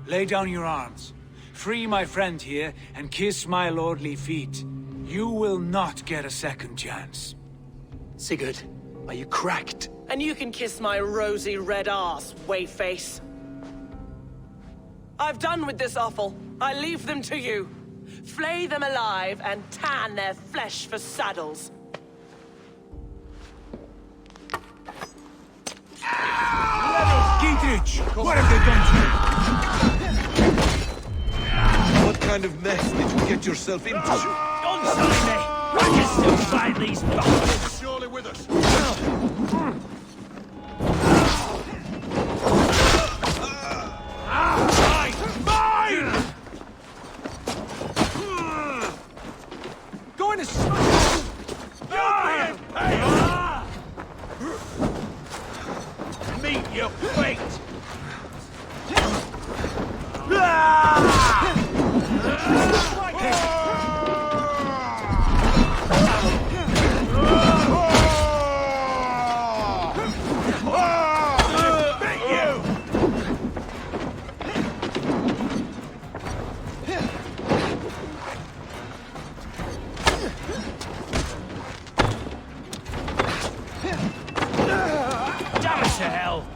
Lay down your arms, free my friend here, and kiss my lordly feet. You will not get a second chance. Sigurd, are you cracked? And you can kiss my rosy red arse, wayface. I've done with this offal. I leave them to you. Flay them alive and tan their flesh for saddles. Giedrich, what have they done to you? What kind of mess did you get yourself into? Don't silly me! I can still find these bastards! Surely with us. Going to Meet your fate!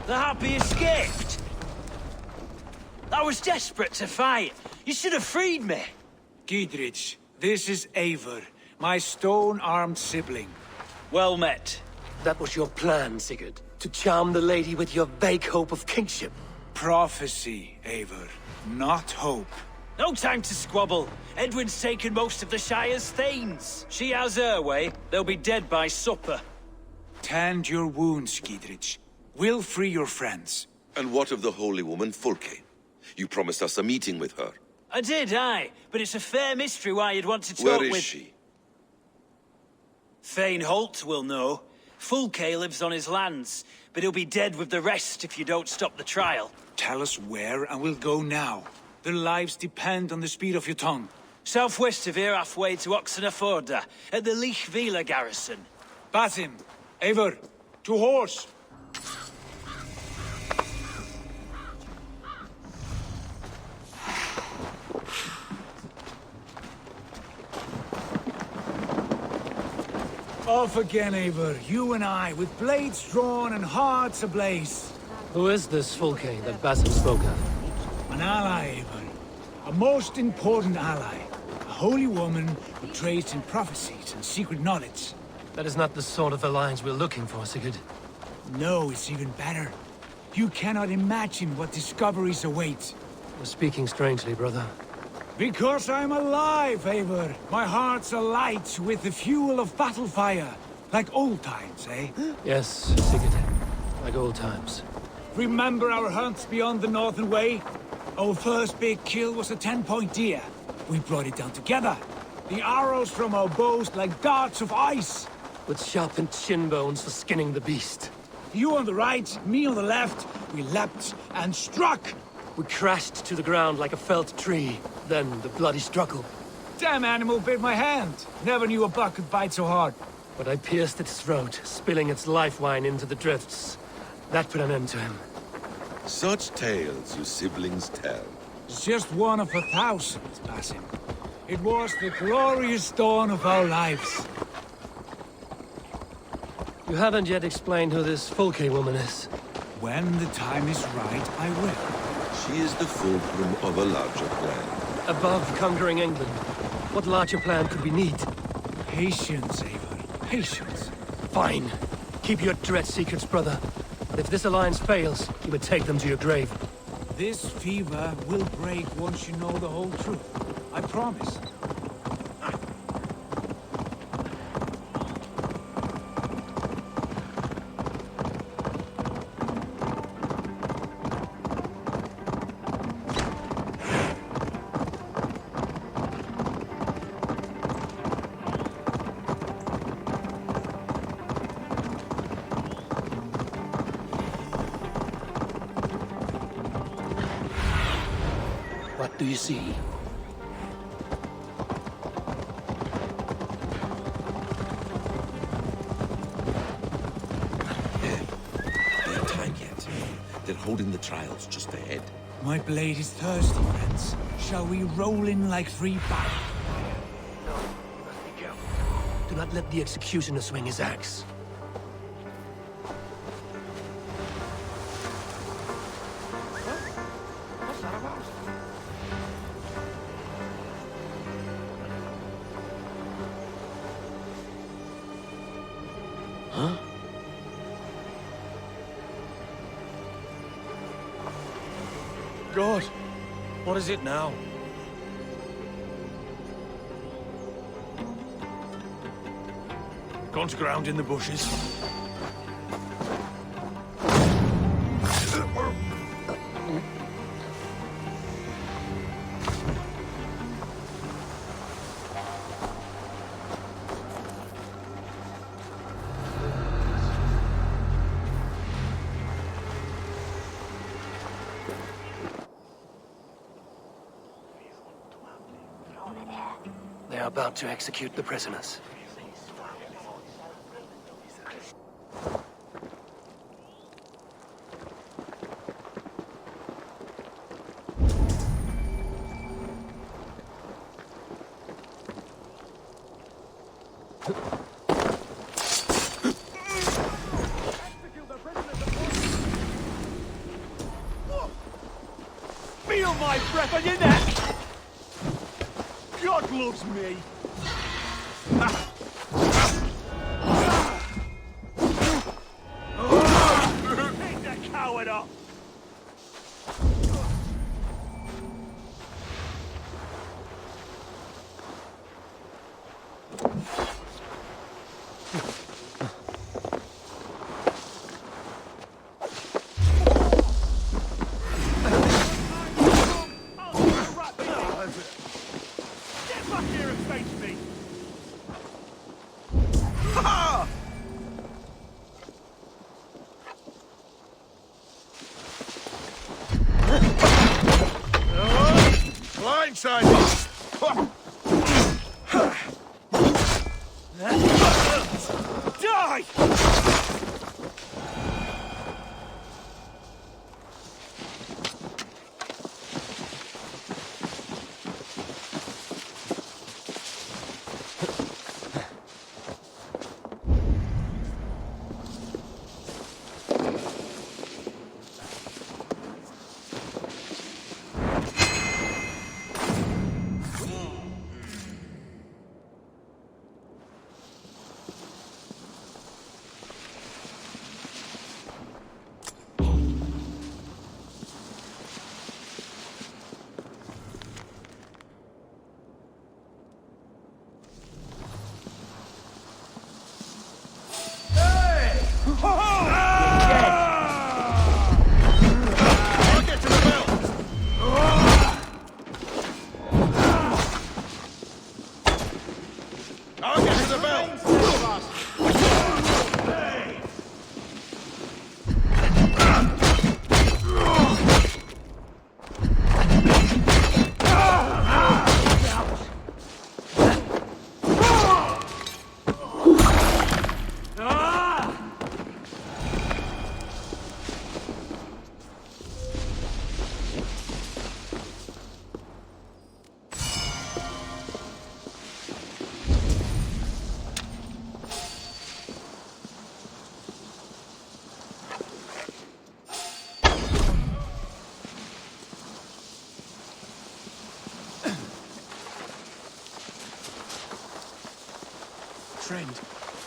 The Happy escaped! I was desperate to fight. You should have freed me. Giedrich, this is Eivor, my stone-armed sibling. Well met. That was your plan, Sigurd. To charm the lady with your vague hope of kingship. Prophecy, Eivor, not hope. No time to squabble. Edwin's taken most of the Shire's thanes. She has her way. They'll be dead by supper. Tend your wounds, Giedrich. We'll free your friends. And what of the holy woman, Fulke? You promised us a meeting with her. I did, aye. But it's a fair mystery why you'd want to talk Where with... is she? Thane Holt will know. Fulke lives on his lands, but he'll be dead with the rest if you don't stop the trial. Tell us where, and we'll go now. Their lives depend on the speed of your tongue. Southwest of here, halfway to Oxenaforda, at the Lichvila garrison. Basim, Eivor, to horse! Off again, Eivor, you and I, with blades drawn and hearts ablaze. Who is this Fulke that Basim spoke of? An ally, Eivor. A most important ally. A holy woman who trades in prophecies and secret knowledge. That is not the sort of alliance we're looking for, Sigurd. No, it's even better. You cannot imagine what discoveries await. You're speaking strangely, brother. Because I'm alive, Eivor. My heart's alight with the fuel of battle fire. Like old times, eh? Yes, Sigurd. Like old times. Remember our hunts beyond the Northern Way? Our first big kill was a 10-point deer. We brought it down together. The arrows from our bows like darts of ice. With sharpened shin bones for skinning the beast. You on the right, me on the left. We leapt and struck. We crashed to the ground like a felled tree. Then the bloody struggle. Damn animal bit my hand. Never knew a buck could bite so hard. But I pierced its throat, spilling its life wine into the drifts. That put an end to him. Such tales you siblings tell. It's just one of 1,000, Basim. It was the glorious dawn of our lives. You haven't yet explained who this Fulke woman is. When the time is right, I will. She is the fulcrum of a larger plan. Above conquering England, what larger plan could we need? Patience, Eivor. Patience. Fine. Keep your dread secrets, brother. But if this alliance fails, you would take them to your grave. This fever will break once you know the whole truth. I promise. What do you see? Their time yet. They're holding the trials just ahead. My blade is thirsty, friends. Shall we roll in like 3 back? No, you must be careful. Do not let the executioner swing his axe. Huh? God, what is it now? Gone to ground in the bushes. They are about to execute the prisoners. Feel my breath on your neck! God loves me! Pick the coward up! Get back here and face me! Blindside! Die!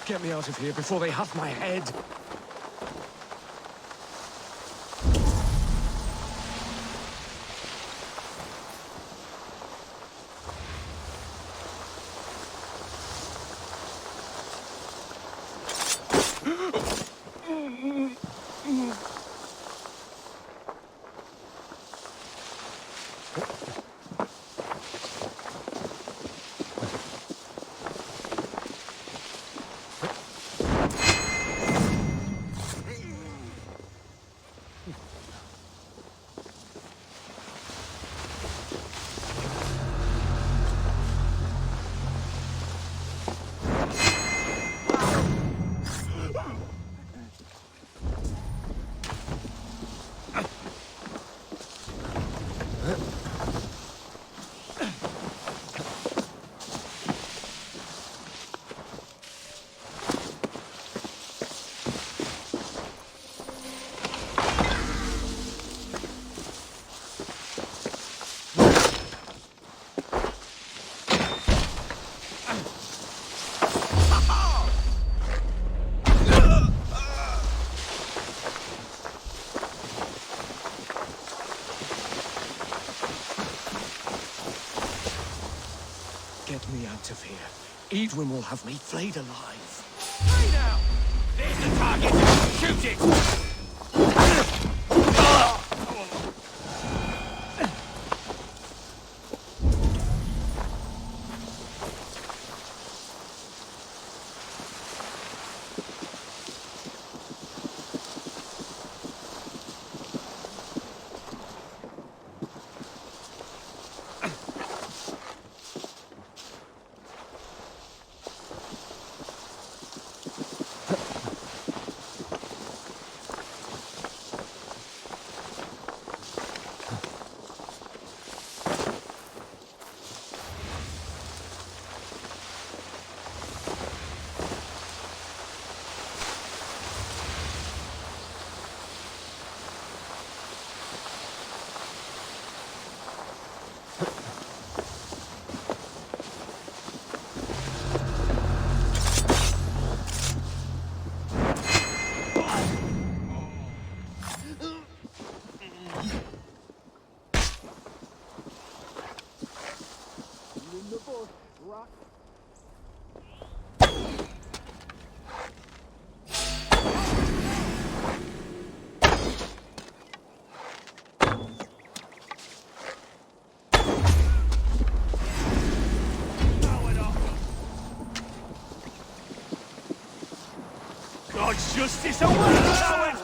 Get me out of here before they have my head. Get me out of here. Edwin will have me flayed alive. Hey now! There's the target! Shoot it! God's justice awaits, coward!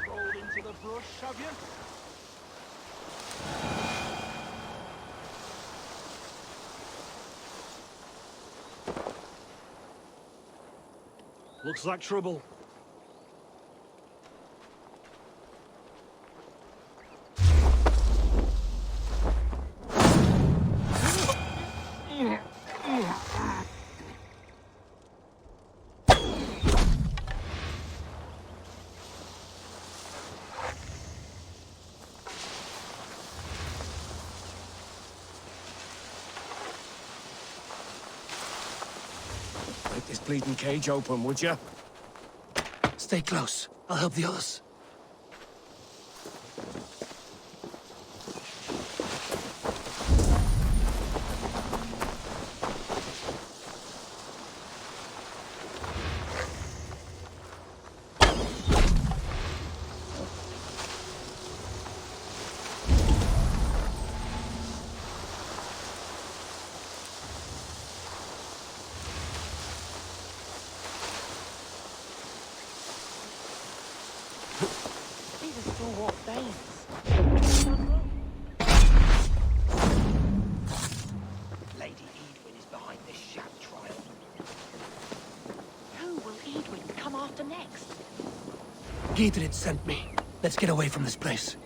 Rolled into the brush, have you? Looks like trouble. Break this bleeding cage open, would you? Stay close. I'll help the others. Lady Edwin is behind this shack trial. Who will Edwin come after next? Gidrid sent me. Let's get away from this place.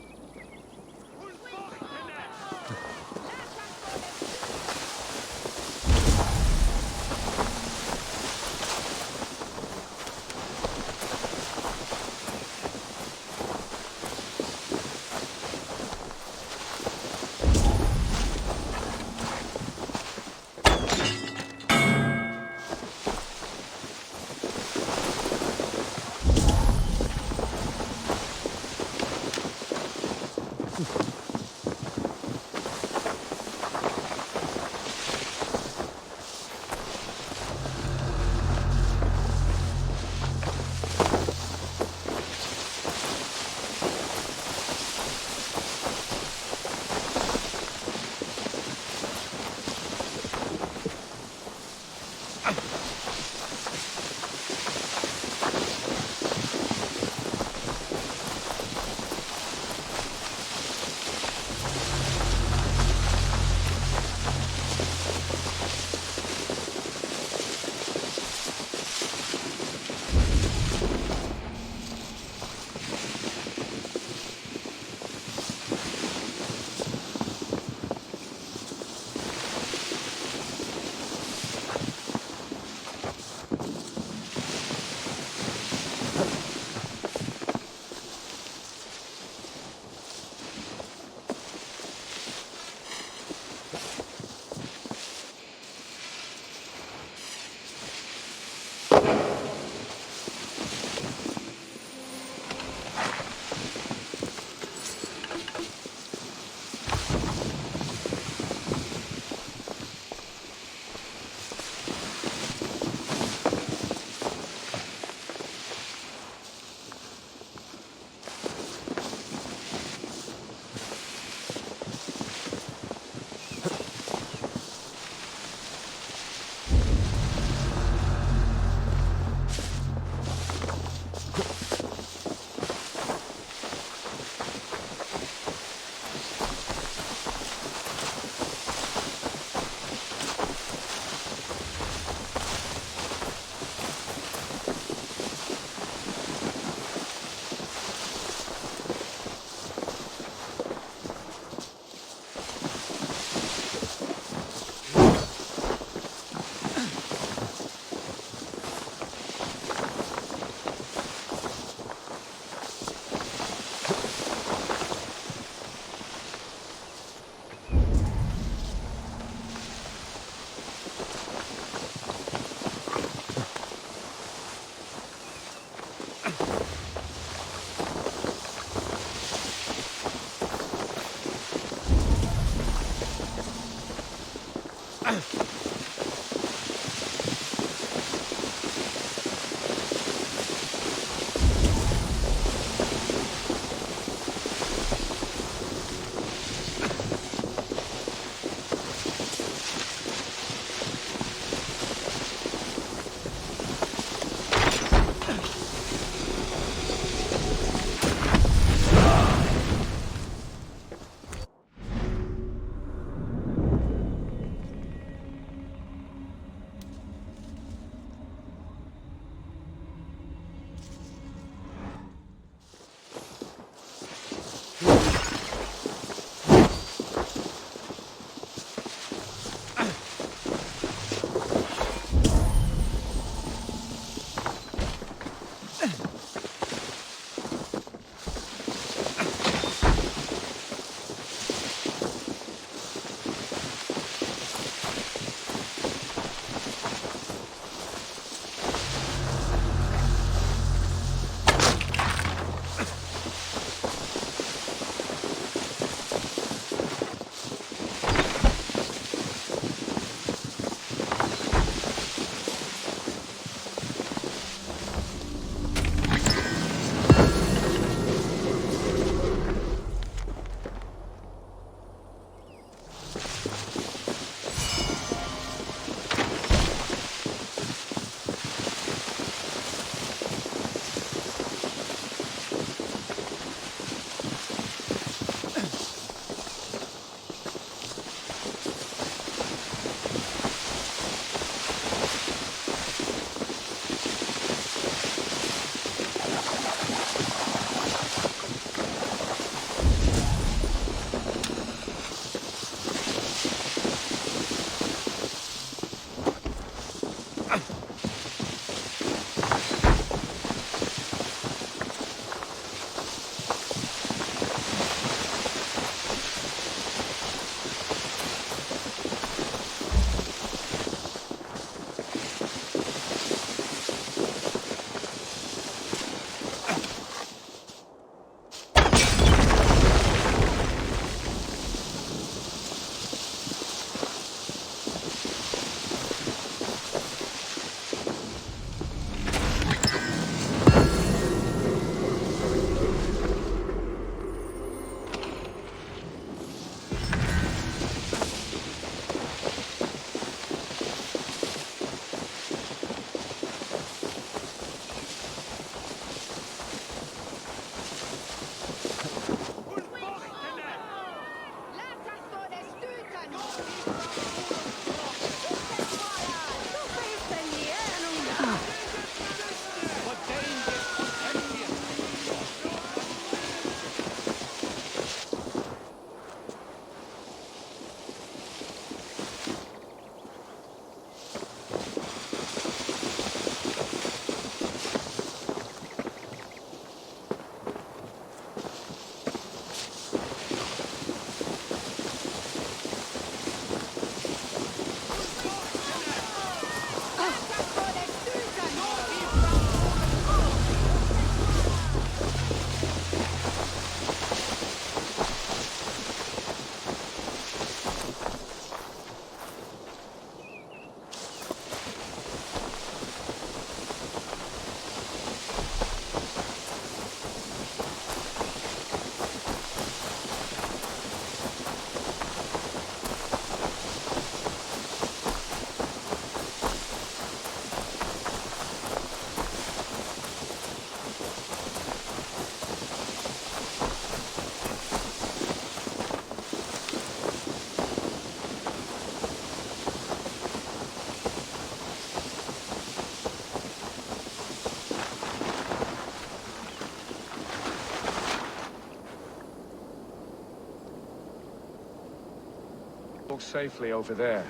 safely over there.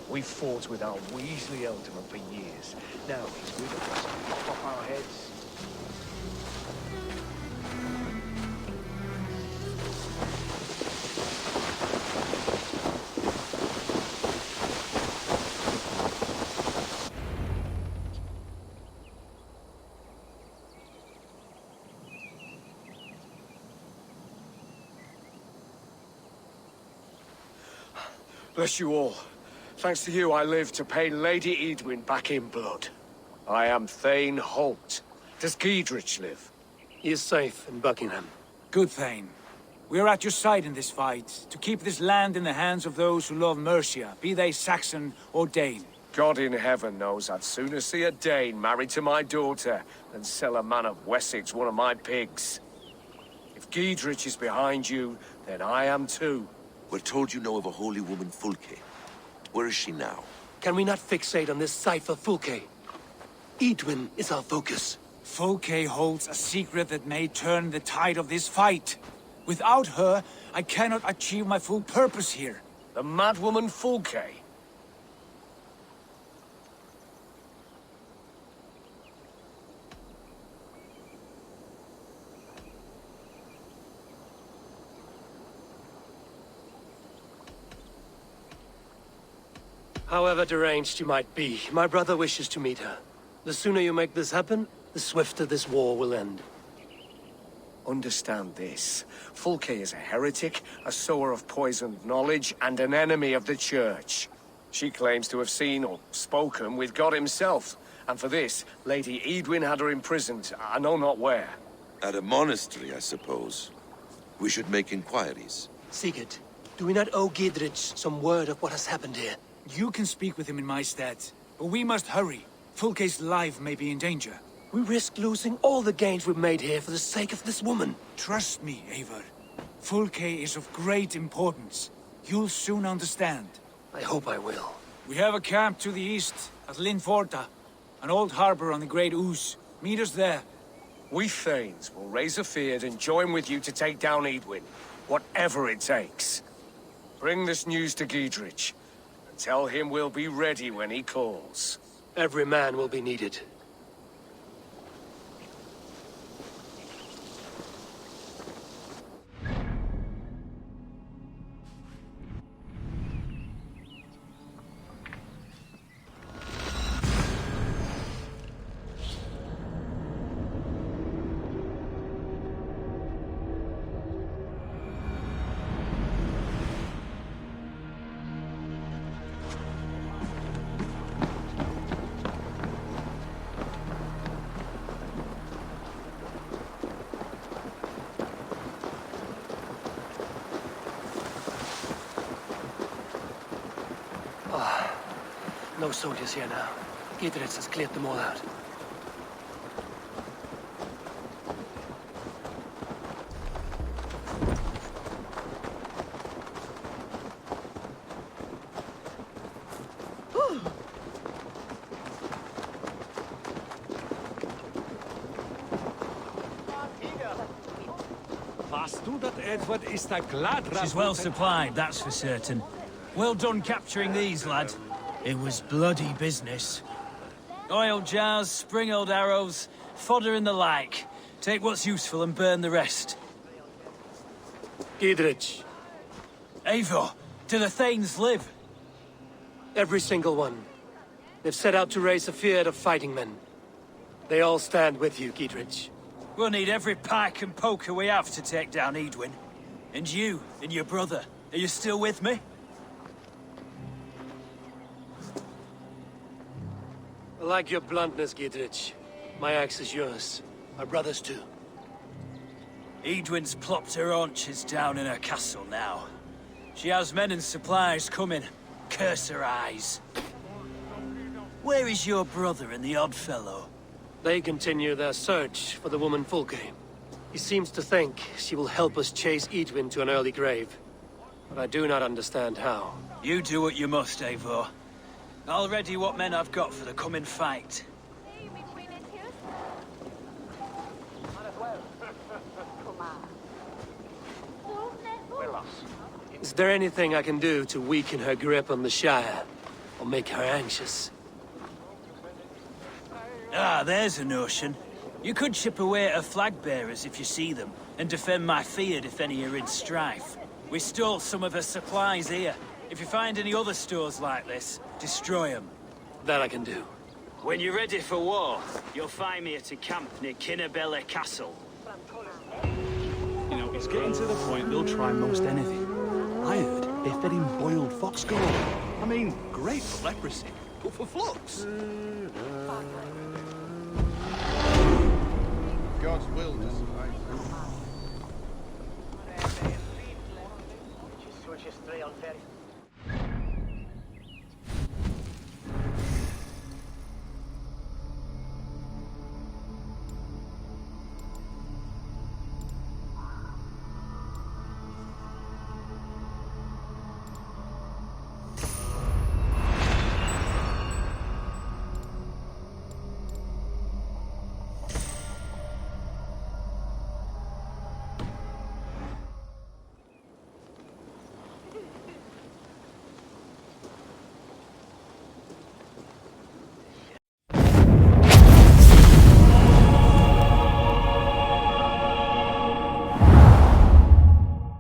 We've fought with our Weasley Eldon for years. Now he's with us. Pop off our heads. Bless you all. Thanks to you, I live to pay Lady Edwin back in blood. I am Thane Holt. Does Giedrich live? He is safe in Buckingham. Good, Thane. We are at your side in this fight, to keep this land in the hands of those who love Mercia, be they Saxon or Dane. God in heaven knows I'd sooner see a Dane married to my daughter than sell a man of Wessex one of my pigs. If Giedrich is behind you, then I am too. We're told you know of a holy woman, Fulke. Where is she now? Can we not fixate on this cipher, Fulke? Edwin is our focus. Fulke holds a secret that may turn the tide of this fight. Without her, I cannot achieve my full purpose here. The madwoman Fulke? However deranged you might be, my brother wishes to meet her. The sooner you make this happen, the swifter this war will end. Understand this. Fulke is a heretic, a sower of poisoned knowledge, and an enemy of the Church. She claims to have seen or spoken with God himself, and for this, Lady Edwin had her imprisoned, I know not where. At a monastery, I suppose. We should make inquiries. Sigurd, do we not owe Giedrich some word of what has happened here? You can speak with him in my stead, but we must hurry. Fulke's life may be in danger. We risk losing all the gains we've made here for the sake of this woman. Trust me, Eivor. Fulke is of great importance. You'll soon understand. I hope I will. We have a camp to the east, at Linforta, an old harbor on the Great Ouse. Meet us there. We Thanes will raise a feard and join with you to take down Edwin, whatever it takes. Bring this news to Giedrich. Tell him we'll be ready when he calls. Every man will be needed. No soldiers here now. Giedrich has cleared them all out. She's well supplied, that's for certain. Well done capturing these, lad. It was bloody business. Oil jars, spring-oiled arrows, fodder and the like. Take what's useful and burn the rest. Giedrich. Eivor, do the Thanes live? Every single one. They've set out to raise a fear of fighting men. They all stand with you, Giedrich. We'll need every pike and poker we have to take down Edwin. And you, and your brother, are you still with me? I like your bluntness, Giedrich. My axe is yours. Our brother's too. Edwin's plopped her haunches down in her castle now. She has men and supplies coming. Curse her eyes. Where is your brother and the odd fellow? They continue their search for the woman Fulke. He seems to think she will help us chase Edwin to an early grave. But I do not understand how. You do what you must, Eivor. I'll ready what men I've got for the coming fight. Well, lass, if Is there anything I can do to weaken her grip on the Shire? Or make her anxious? Ah, there's a notion. You could chip away at her flag bearers if you see them, and defend my field if any are in strife. We stole some of her supplies here. If you find any other stores like this, destroy them. That I can do. When you're ready for war, you'll find me at a camp near Kinnabella Castle. You know, it's getting to the point they'll try most anything. I heard they fed him boiled fox gore. I mean, great for leprosy, but for flux. God's will to survive. Switches 3 on 30.